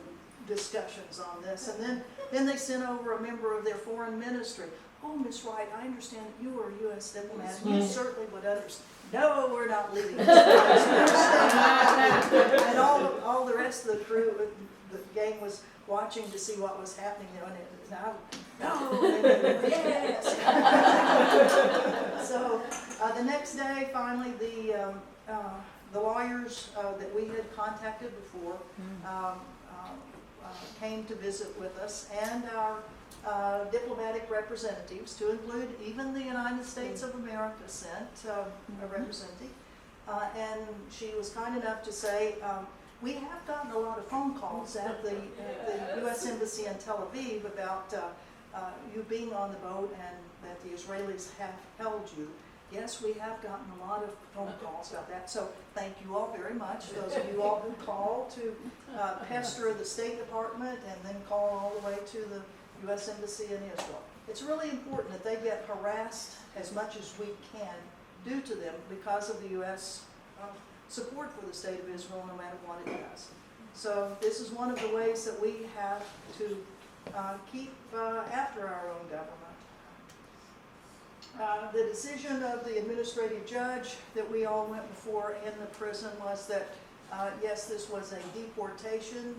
discussions on this. And then they sent over a member of their foreign ministry. Oh, Miss Wright, I understand that you are a U.S. diplomat, and you certainly would understand. No, we're not leaving this place. And all the rest of the crew, the gang was watching to see what was happening. Yes. So the next day, finally, the lawyers that we had contacted before came to visit with us, and our diplomatic representatives, to include even the United States of America, sent a representative. And she was kind enough to say, we have gotten a lot of phone calls at the US Embassy in Tel Aviv about you being on the boat and that the Israelis have held you. Yes, we have gotten a lot of phone calls about that. So thank you all very much, those of you all who called to pester the State Department and then call all the way to the US Embassy in Israel. It's really important that they get harassed as much as we can due to them because of the US support for the State of Israel, no matter what it does. So this is one of the ways that we have to keep after our own government. The decision of the administrative judge that we all went before in the prison was that, yes, this was a deportation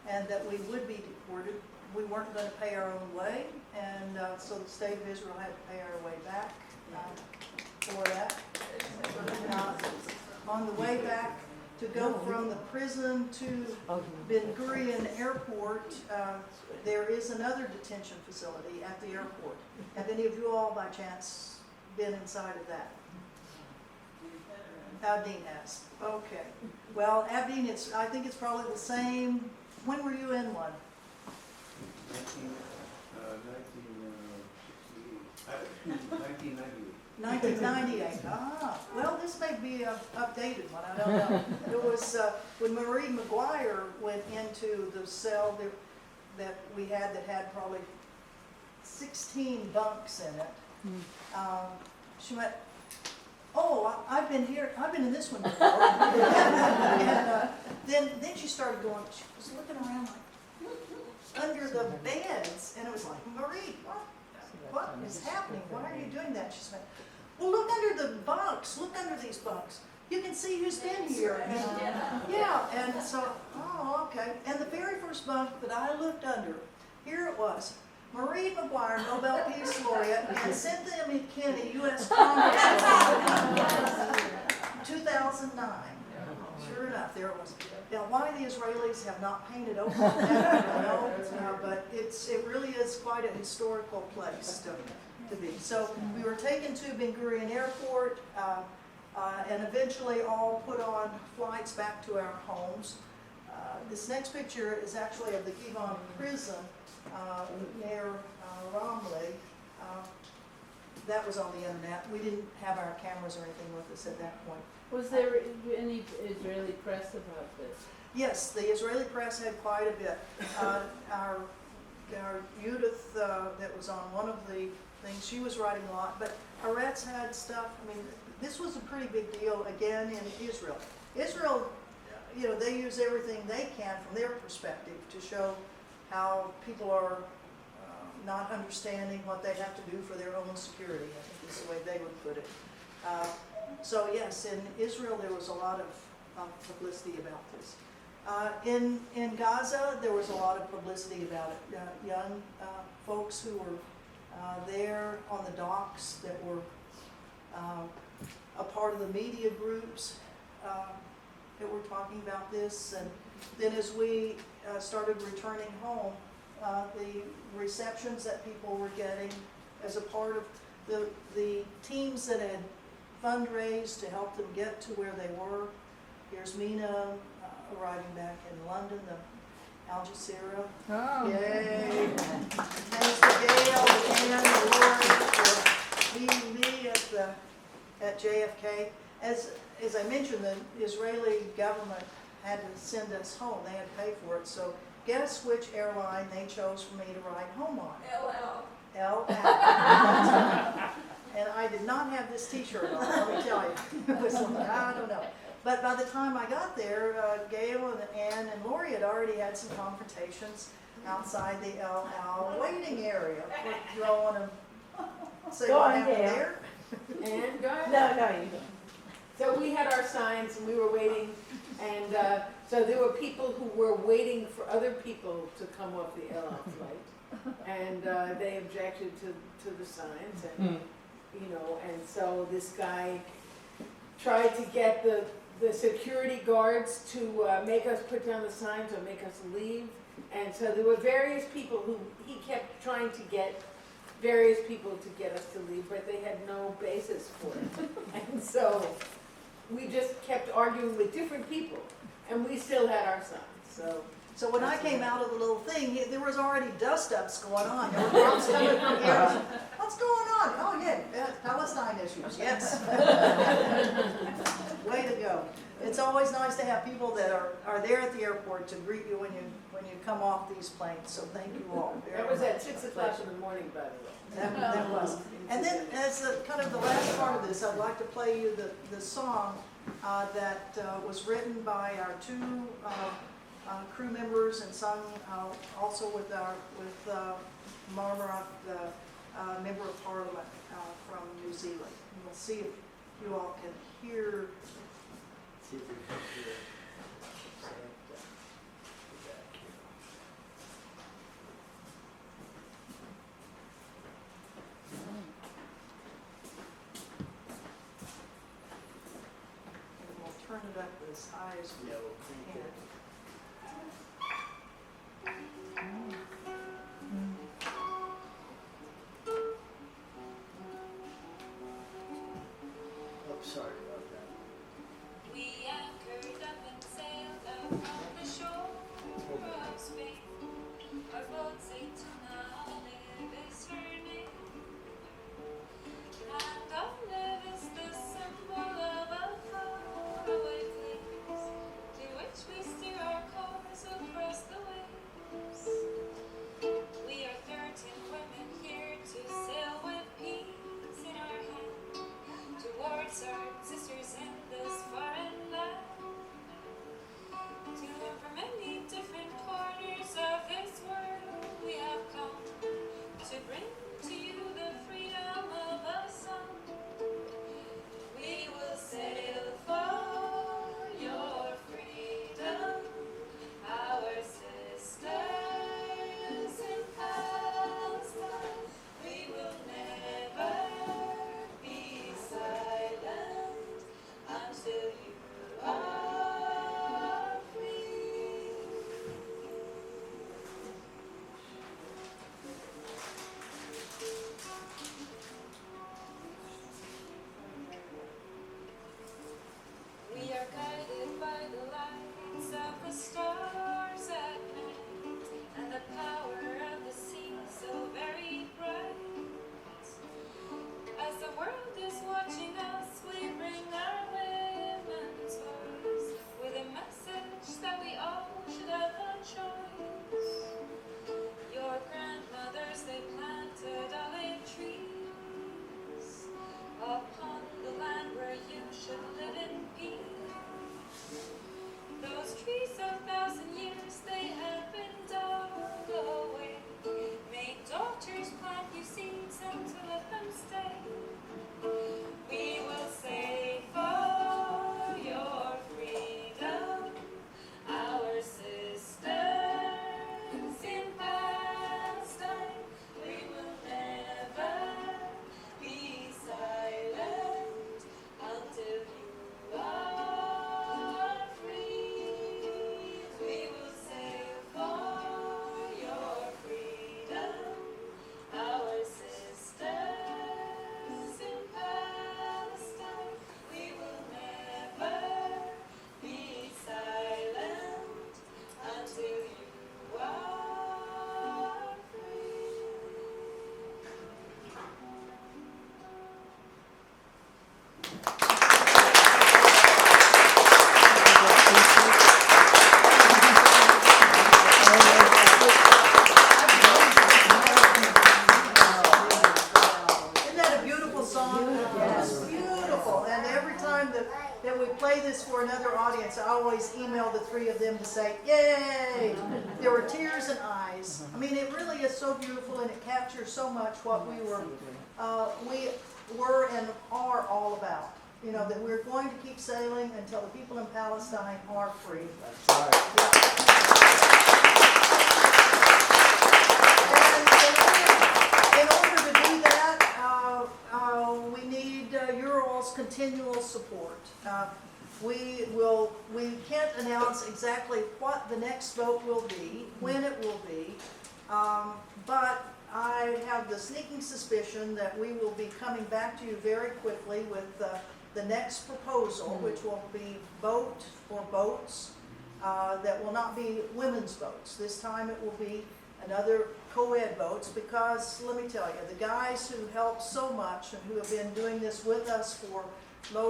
and that we would be deported. We weren't going to pay our own way, and so the State of Israel had to pay our way back for that. On the way back, to go from the prison to Ben Gurion Airport, there is another detention facility at the airport. Have any of you all, by chance, been inside of that? Abdeen has. Okay. Well, Abdeen, I think it's probably the same. When were you in one? 1998. Ah, well, this may be an updated one. I don't know. It was when Marie McGuire went into the cell that we had that had probably 16 bunks in it. She went, oh, I've been here. I've been in this one before. And then she started going. She was looking around like under the beds, and it was like, Marie, what is happening? Why are you doing that? She said, well, look under the bunks. Look under these bunks. You can see who's been here. And, yeah, and so, oh, okay. And the very first bunk that I looked under, here it was. Marie McGuire, Nobel Peace Laureate, and Cynthia McKinney, U.S. Congresswoman, 2009. Sure enough, there it was. Now, why the Israelis have not painted over that, I don't know, but it really is quite a historical place to be. So we were taken to Ben Gurion Airport and eventually all put on flights back to our homes. This next picture is actually of the Givon prison near Ramleh. That was on the internet. We didn't have our cameras or anything with us at that point. Was there any Israeli press about this? Yes, the Israeli press had quite a bit. Our Judith that was on one of the things, she was writing a lot, but Haaretz had stuff. I mean, this was a pretty big deal again in Israel. Israel, they use everything they can from their perspective to show how people are not understanding what they have to do for their own security. I think is the way they would put it. So yes, in Israel there was a lot of publicity about this. In Gaza there was a lot of publicity about it. Young folks who were there on the docks that were a part of the media groups that were talking about this. And then as we started returning home, the receptions that people were getting as a part of the teams that had fundraised to help them get to where they were. Here's Mina arriving back in London, the Al Jazeera. Oh. Yay! Thanks to Gail, and Lord for leading me at JFK. As I mentioned, the Israeli government had to send us home. They had to pay for it. So guess which airline they chose for me to ride home on? LL. And I did not have this T-shirt on, let me tell you. It was like, I don't know. But by the time I got there, Gail and Ann and Lori had already had some confrontations outside the LL waiting area. We're throwing them. Say Go what on, happened Gail. there? And go ahead. No, you don't. So we had our signs and we were waiting, and so there were people who were waiting for other people to come off the LL flight, and they objected to the signs, and and so this guy tried to get the security guards to make us put down the signs or make us leave, and so there were various people who he kept trying to get various people to get us to leave, but they had no basis for it, and so we just kept arguing with different people, and we still had our signs. So when I came out of the little thing, there was already dust-ups going on. There were girls coming from here. What's going on? Oh yeah, Palestine issues, yes. Way to go. It's always nice to have people that are there at the airport to greet you when you come off these planes, so thank you all very That was much. at 6 o'clock in the morning, by the way. That was. And then as kind of the last part of this, I'd like to play you the song that was written by our two crew members and sung also with Marmara, the member of parliament from New Zealand. And we'll see if you all can hear. See if we can hear. And we'll turn it up as high as we Yeah, we'll crank can. it. Oh, sorry about that. We anchored up and sailed out from the shore of Spain. Our boat Zaytuna, Olive is her name. And Olive is the symbol of a faraway place to which we steer our course across the waves. We are 13 women here to sail with peace in our hand towards our sisters in this foreign land. To learn from many different corners of this world, we have come to bring to you the freedom of a song. We will sail for your freedom, our sisters in Palestine. We will never be silent time that we play this for another audience, I always email the three of them to say, yay! There were tears in eyes. I mean, it really is so beautiful, and it captures so much what we were and are all about. You know, that we're going to keep sailing until the people in Palestine are free. That's right. And in order to do that, we need your all's continual support. We can't announce exactly what the next vote will be, when it will be, but I have the sneaking suspicion that we will be coming back to you very quickly with the next proposal, which will be vote or votes that will not be women's votes. This time it will be another co-ed votes, because let me tell you, the guys who helped so much and who have been doing this with us for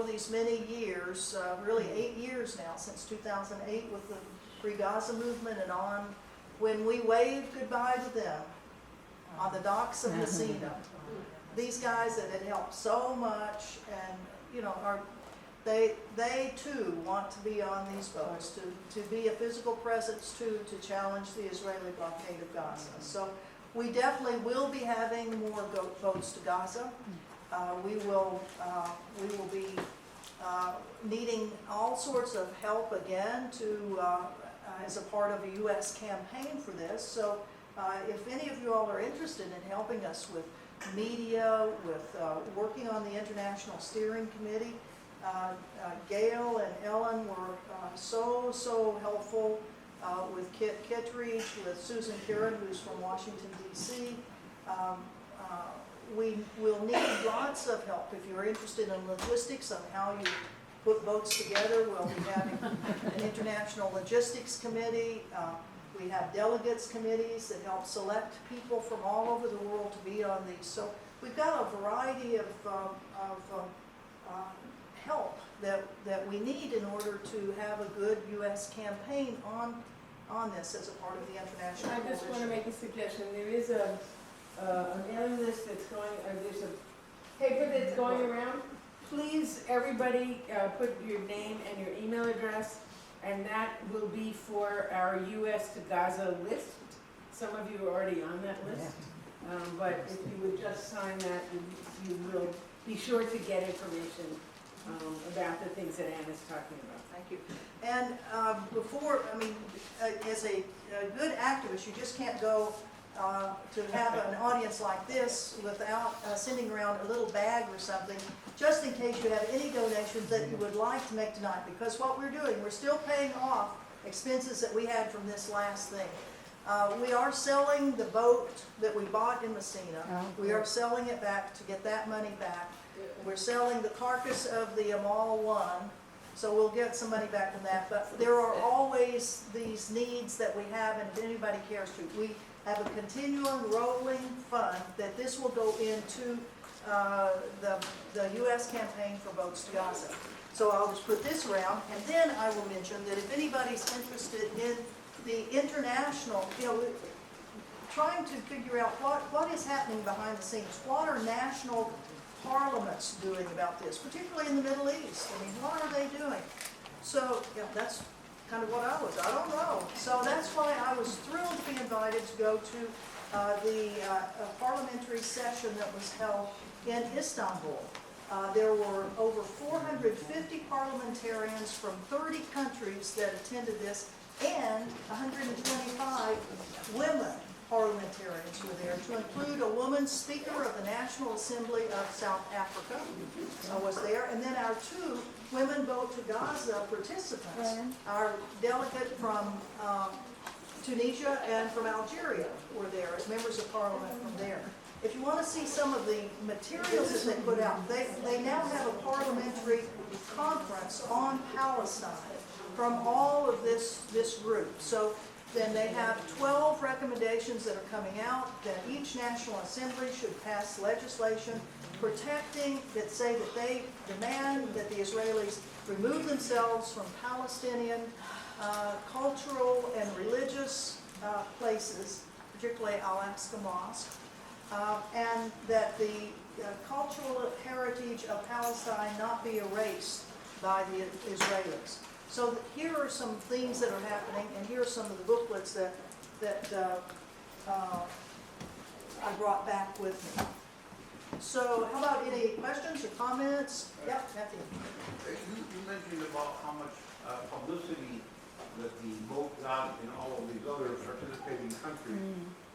these many years, really 8 years now, since 2008 with the Free Gaza movement and on, when we waved goodbye to them on the docks of Messina, these guys that had helped so much, and you know, they too want to be on these boats, to be a physical presence too, to challenge the Israeli blockade of Gaza. So we definitely will be having more boats to Gaza. We will be needing all sorts of help again to as a part of a U.S. campaign for this. So if any of you all are interested in helping us with media, with working on the International Steering Committee, Gail and Ellen were so helpful with Kit Kittredge, with Susan Kieran, who's from Washington, D.C. We will need lots of help. If you're interested in logistics on how you put boats together, we'll be having an International Logistics Committee. We have delegates committees that help select people from all over the world to be on these. So we've got a variety of help that we need in order to have a good U.S. campaign on this as a part of the international I just want to coalition. make a suggestion. There is a mailing list that's going, there's a paper that's going around. Please, everybody, put your name and your email address, and that will be for our U.S. to Gaza list. Some of you are already on that list, but if you would just sign that, you will be sure to get information about the things that Anna's talking about. Thank you. And as a good activist, you just can't go to have an audience like this without sending around a little bag or something, just in case you have any donations that you would like to make tonight. Because what we're doing, we're still paying off expenses that we had from this last thing. We are selling the boat that we bought in Messina. We are selling it back to get that money back. We're selling the carcass of the Amal 1, so we'll get some money back from that. But there are always these needs that we have, and if anybody cares to, we have a continuing rolling fund that this will go into the U.S. campaign for Boats to Gaza. So I'll just put this around, and then I will mention that if anybody's interested in the international, trying to figure out what is happening behind the scenes, what are national parliaments doing about this, particularly in the Middle East. I mean, what are they doing? So, that's kind of what I don't know. So that's why I was thrilled to be invited to go to the parliamentary session that was held in Istanbul. There were over 450 parliamentarians from 30 countries that attended this, and 125 women parliamentarians were there, to include a woman speaker of the National Assembly of South Africa was there, and then our 2 women Boat to Gaza participants, our delegate from Tunisia and from Algeria were there as members of parliament from there. If you want to see some of the materials that they put out, they now have a parliamentary conference on Palestine from all of this group. So then they have 12 recommendations that are coming out, that each National Assembly should pass legislation protecting, that say that they demand that the Israelis remove themselves from Palestinian cultural and religious places, particularly Al-Aqsa Mosque, and that the cultural heritage of Palestine not be erased by the Israelis. So here are some things that are happening, and here are some of the booklets that I brought back with me. So how about any questions or comments? Yep, Kathy. You mentioned about how much publicity that the boat got in all of these other participating countries,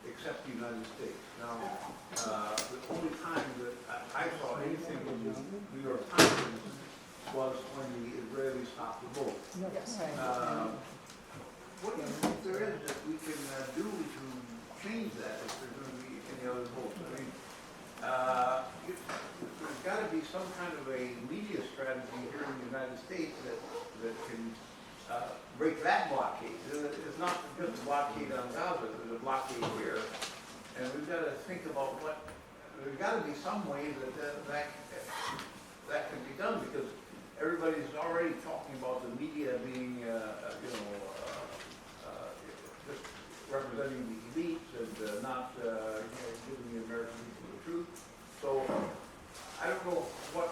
except the United States. Now, the only time that I saw anything in the New York Times was when the Israelis stopped the boat. Yes. What do you think there is that we can do to change that if there's going to be any other boats? I mean, there's got to be some kind of a media strategy here in the United States that can break that blockade. It's not just a blockade on Gaza, there's a blockade here. And we've got to think about there's got to be some way that can be done, because everybody's already talking about the media being, just representing the elites and not giving the American people the truth. So I don't know what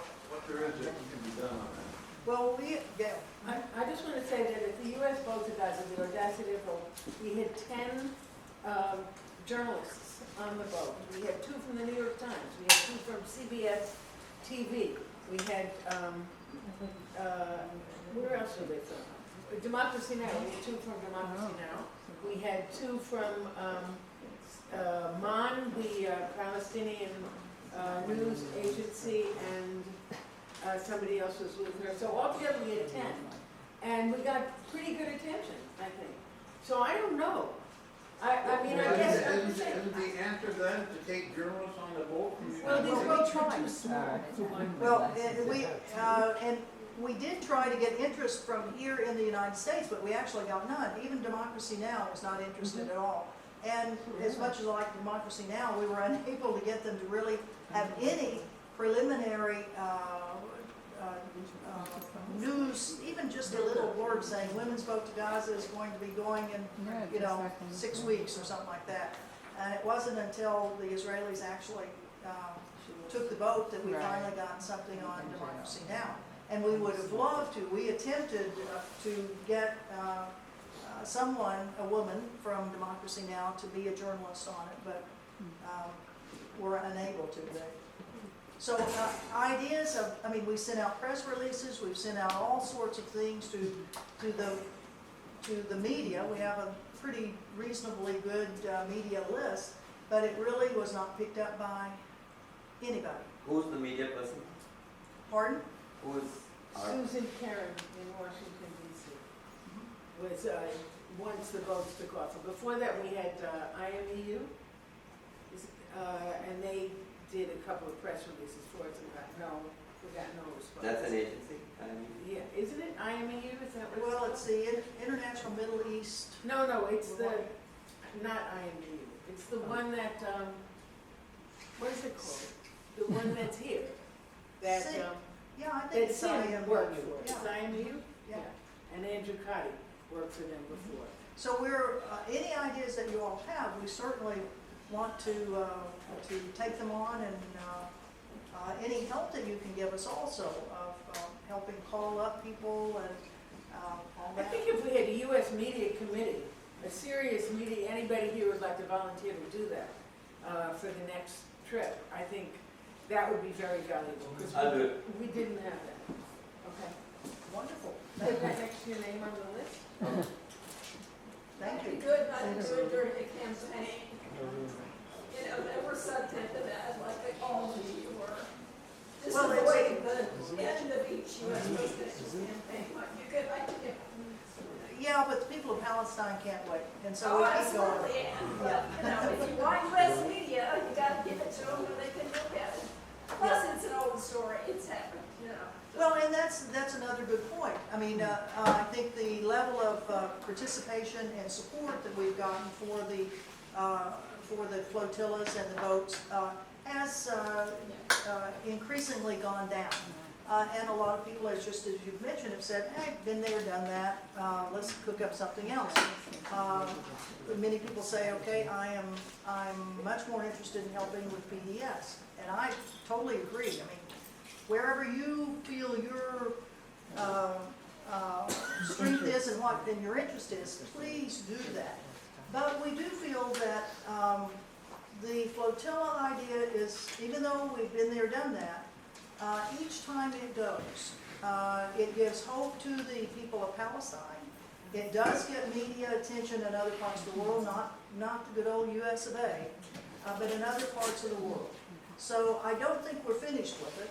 there is that can be done on that. Well, Gail. I just want to say that at the US boat to Gaza, the audacity of boat, we had 10 journalists on the boat. We had 2 from the New York Times. We had 2 from CBS TV. We had, where else were they from? Democracy Now! We had 2 from Democracy Now! We had 2 from MAN, the Palestinian news agency, and somebody else was with her. So altogether we had 10. And we got pretty good attention, I think. So I don't know. I mean, I guess I'm just saying. Isn't the answer then to take journalists on the boat from the Well, United these States? boats are too small for one. Well, and we did try to get interest from here in the United States, but we actually got none. Even Democracy Now! Is not interested at all. And as much as I like Democracy Now!, we were unable to get them to really have any preliminary news, even just a little word saying women's vote to Gaza is going to be going in, 6 weeks or something like that. And it wasn't until the Israelis actually took the boat that we finally got something on Democracy Now! And we would have loved to. We attempted to get someone, a woman from Democracy Now! To be a journalist on it, but we're unable to. So ideas of, we sent out press releases, we've sent out all sorts of things to the media. We have a pretty reasonably good media list, but it really was not picked up by anybody. Who's the media person? Pardon? Who's Susan Karen in Washington, D.C. was, once the boats took off. And before that, we had IMEU, and they did a couple of press releases for us and we got no response. That's an agency? Yeah, isn't it IMEU? Is that what Well, it's it's the International Middle East. called? No, it's not IMEU. It's the one that, what is it called? The one that's here. That, See, yeah, I think that it's Sam IMEU. worked for. It's Yeah. IMEU? Yeah. And Andrew Cotty worked for them before. So we're, any ideas that you all have, we certainly want to take them on, and any help that you can give us also of helping call up people and all I that. think if we had a U.S. media committee, a serious media, anybody here would like to volunteer to do that for the next trip, I think that would be very valuable. I'll do Because it. we didn't have that. Okay. Wonderful. Put that next to your name on the list. Thank you. Good, I do it during the campaign. They were so tempted as like they called me, you were. Just Well, avoiding the end of each US presidential campaign, like you could, Yeah, but the people of Palestine can't wait, and so oh, we keep going. absolutely, but, if you want US media, you gotta give it to them where they can look at it. Plus, it's an old story, it's happened, Well, and that's another good point. I think the level of participation and support that we've gotten for the flotillas and the boats has increasingly gone down. And a lot of people, as you've mentioned, have said, hey, been there, done that, let's cook up something else. Many people say, okay, I'm much more interested in helping with PDS. And I totally agree. Wherever you feel your what then your interest is, please do that. But we do feel that the flotilla idea is, even though we've been there, done that, each time it goes, it gives hope to the people of Palestine. It does get media attention in other parts of the world, not the good old US of A, but in other parts of the world. So I don't think we're finished with it,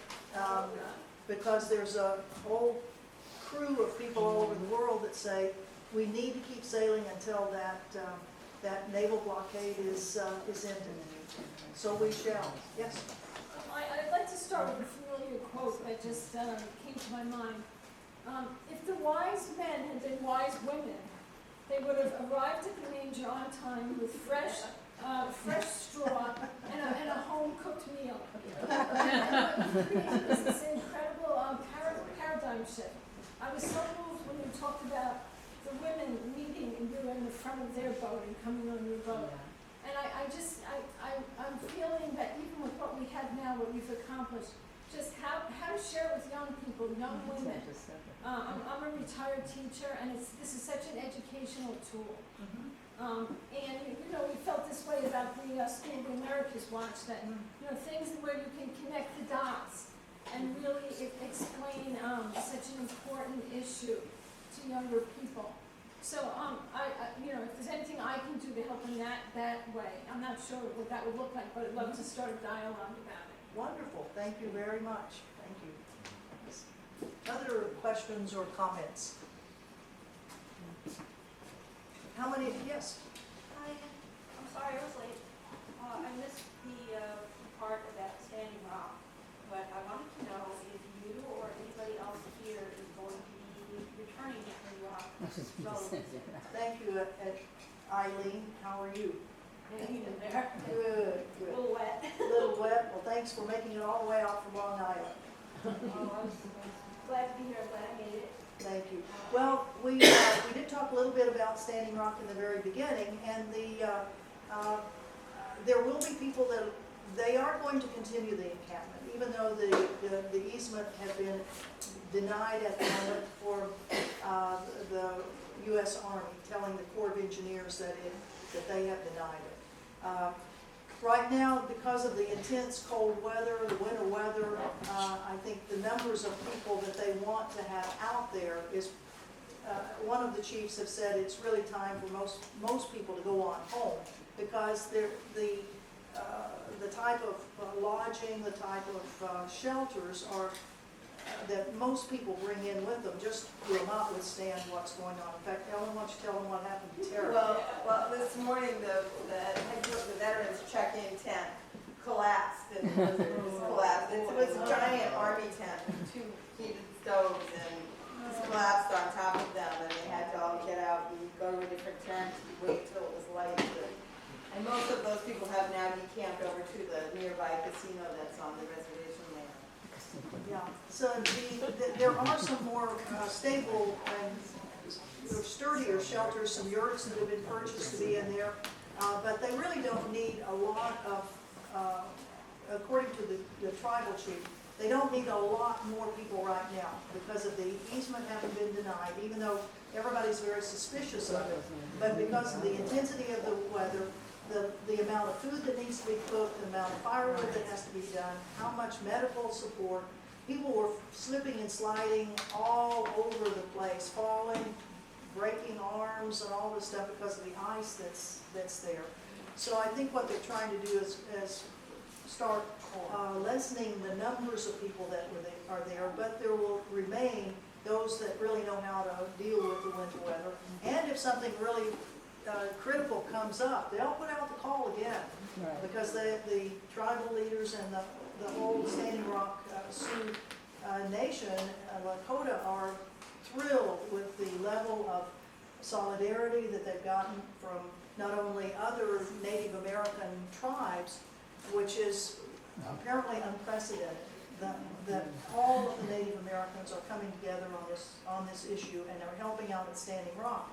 because there's a whole crew of people all over the world that say we need to keep sailing until that naval blockade is ended. So we shall. Yes? I'd like to start with a familiar quote that just came to my mind. If the wise men had been wise women, they would have arrived at the manger on time with fresh straw and a home-cooked meal. It was this incredible paradigm shift. I was so moved when you talked about the women meeting and you were in the front of their boat and coming on your boat. And I'm feeling that even with what we have now, what we've accomplished, just how to share with young people, young women. I'm a retired teacher, and this is such an educational tool. And you know, we felt this way about the School of the Americas watch, that you know, things where you can connect the dots and really explain such an important issue to younger people. So you know, if there's anything I can do to help in that way, I'm not sure what that would look like, but I'd love to start a dialogue about it. Wonderful. Thank you very much. Thank you. Other questions or comments? How many? Yes. Hi, I'm sorry I was late. I missed the part about Standing Rock, but I wanted to know if you or anybody else here is going to be returning to Standing Rock. Thank you, Eileen. How are you? Hanging in there. Good, A good. little wet. A little wet. Well, thanks for making it all the way out from Long Island. Oh, I was glad to be here, glad I made it. Thank you. Well, we did talk a little bit about Standing Rock in the very beginning, and there will be people that they are going to continue the encampment, even though the easement had been denied at the moment for the U.S. Army, telling the Corps of Engineers that they have denied it. Right now, because of the intense cold weather, the winter weather, I think the numbers of people that they want to have out there is, one of the chiefs have said it's really time for most people to go on home, because the type of lodging, the type of shelters are that most people bring in with them just will not withstand what's going on. In fact, Ellen, why don't you tell them what happened to Tara? Well, this morning the veterans check-in tent collapsed and it was collapsed. It was a giant army tent with 2 heated stoves, and just collapsed on top of them, and they had to all get out and go to a different tent and wait till it was light. And most of those people have now decamped over to the nearby casino that's on the reservation there. Yeah, so there are some more stable and sturdier shelters, some yurts that have been purchased to be in there, but they really don't need a lot of, according to the tribal chief, they don't need a lot more people right now because of the easement having been denied, even though everybody's very suspicious of it. But because of the intensity of the weather, the amount of food that needs to be cooked, the amount of firewood that has to be done, how much medical support. People were slipping and sliding all over the place, falling, breaking arms and all this stuff because of the ice that's there. So I think what they're trying to do is start lessening the numbers of people that are there, but there will remain those that really know how to deal with the winter weather. And if something really critical comes up, they'll put out the call again, because the tribal leaders and the whole Standing Rock Sioux Nation, Lakota, are thrilled with the level of solidarity that they've gotten from not only other Native American tribes, which is apparently unprecedented, that all of the Native Americans are coming together on this issue and are helping out at Standing Rock.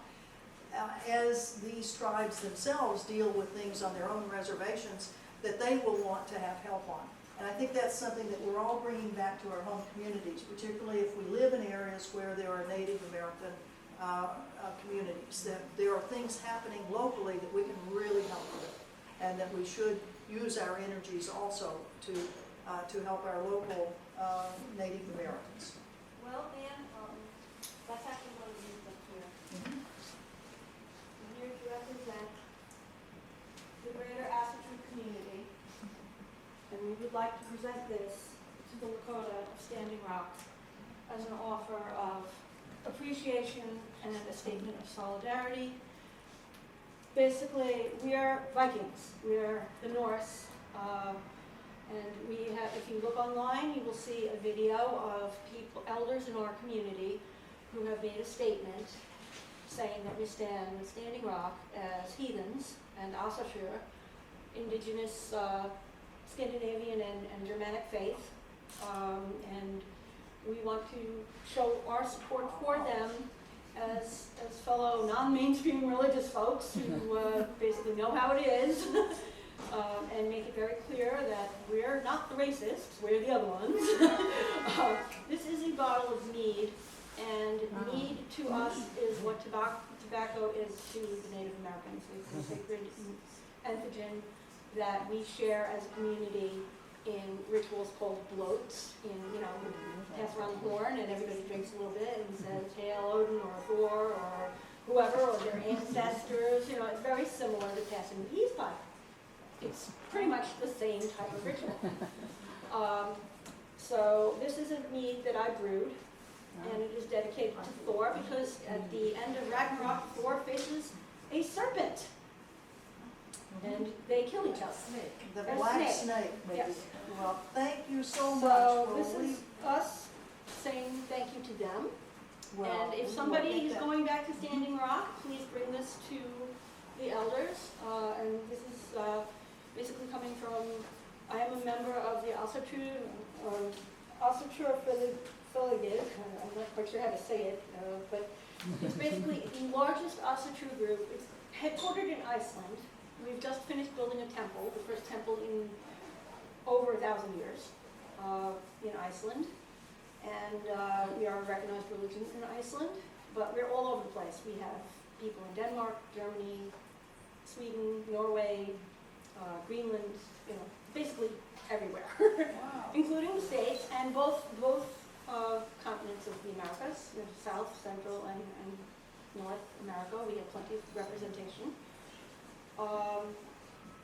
As these tribes themselves deal with things on their own reservations that they will want to have help on. And I think that's something that we're all bringing back to our home communities, particularly if we live in areas where there are Native American communities, that there are things happening locally that we can really help with, and that we should use our energies also to help our local Native Americans. Well, Ann, that's actually one of the reasons I'm here. I'm here to represent the greater Asatru community, and we would like to present this to the Lakota of Standing Rock as an offer of appreciation and a statement of solidarity. Basically, we are Vikings. We are the Norse. And we have, if you look online, you will see a video of people, elders in our community, who have made a statement saying that we stand with Standing Rock as heathens and Asatru, indigenous Scandinavian and Germanic faith. And we want to show our support for them as fellow non-mainstream religious folks who basically know how it is. And make it very clear that we're not the racists, we're the other ones. This is a bottle of mead, and mead to us is what tobacco is to the Native Americans. It's a sacred antigen that we share as a community in rituals called bloats. We pass around the horn and everybody drinks a little bit and says, Hail Odin or Thor or whoever, or their ancestors. It's very similar to passing the peace pipe. It's pretty much the same type of ritual. So this is a mead that I brewed, and it is dedicated to Thor because at the end of Ragnarok, Thor faces a serpent, and they kill each other. The A black snake. snake. Yes. Well, thank you so much. So Well, this is us saying thank you to them. well, And if we somebody will get is that. going back to Standing Rock, please bring this to the elders. And this is basically coming from, I am a member of the Asatru Philigid. I'm not quite sure how to say it, but it's basically the largest Asatru group. It's headquartered in Iceland. We've just finished building a temple, the first temple in over 1,000 years in Iceland. And we are a recognized religion in Iceland, but we're all over the place. We have people in Denmark, Germany, Sweden, Norway, Greenland, basically everywhere, Wow. including the States and both continents of the Americas, South, Central, and North America. We have plenty of representation.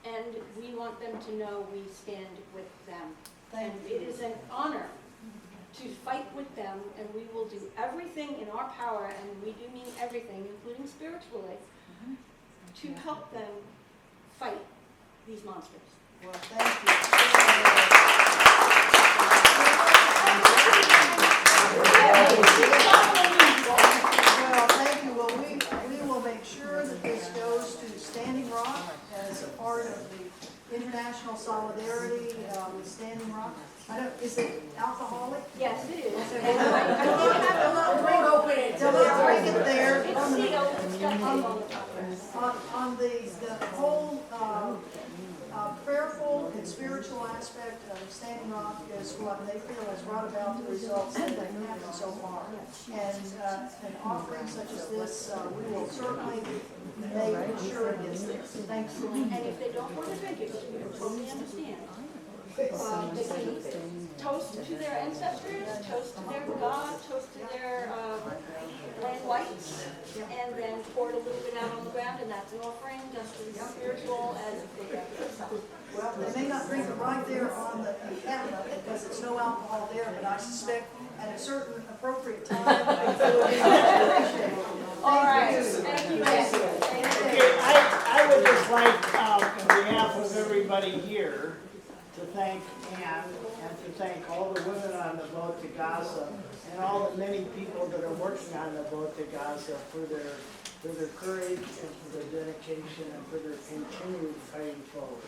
And we want them to know we stand with them. Thank And you. it is an honor to fight with them, and we will do everything in our power, and we do mean everything, including spiritually, to help them fight these monsters. Well, thank you. Well, thank you. Well, we will make sure that this goes to Standing Rock as a part of the international solidarity with Standing Rock. Is it alcoholic? Yes, it is. Don't open it. Don't bring it there. It's sealed, it's got tape on the top. On the whole prayerful and spiritual aspect of Standing Rock is what they feel has brought about the results that they've had so far. And an offering such as this, we will certainly make sure it gets there. Thanks. And if they don't want to drink it, we totally understand. They can toast to their ancestors, toast to their God, toast to their land whites, and then pour it a little bit out on the ground, and that's an offering just as spiritual as they have themselves. Well, they may not drink it right there on the cabinet because there's no alcohol there, but I suspect at a certain appropriate time, it will be appreciated. All right, Thank you. thank you. Okay, I would just like, on behalf of everybody here, to thank Ann and to thank all the women on the boat to Gaza and all the many people that are working on the boat to Gaza for their courage and for their dedication and for their continued fighting forward.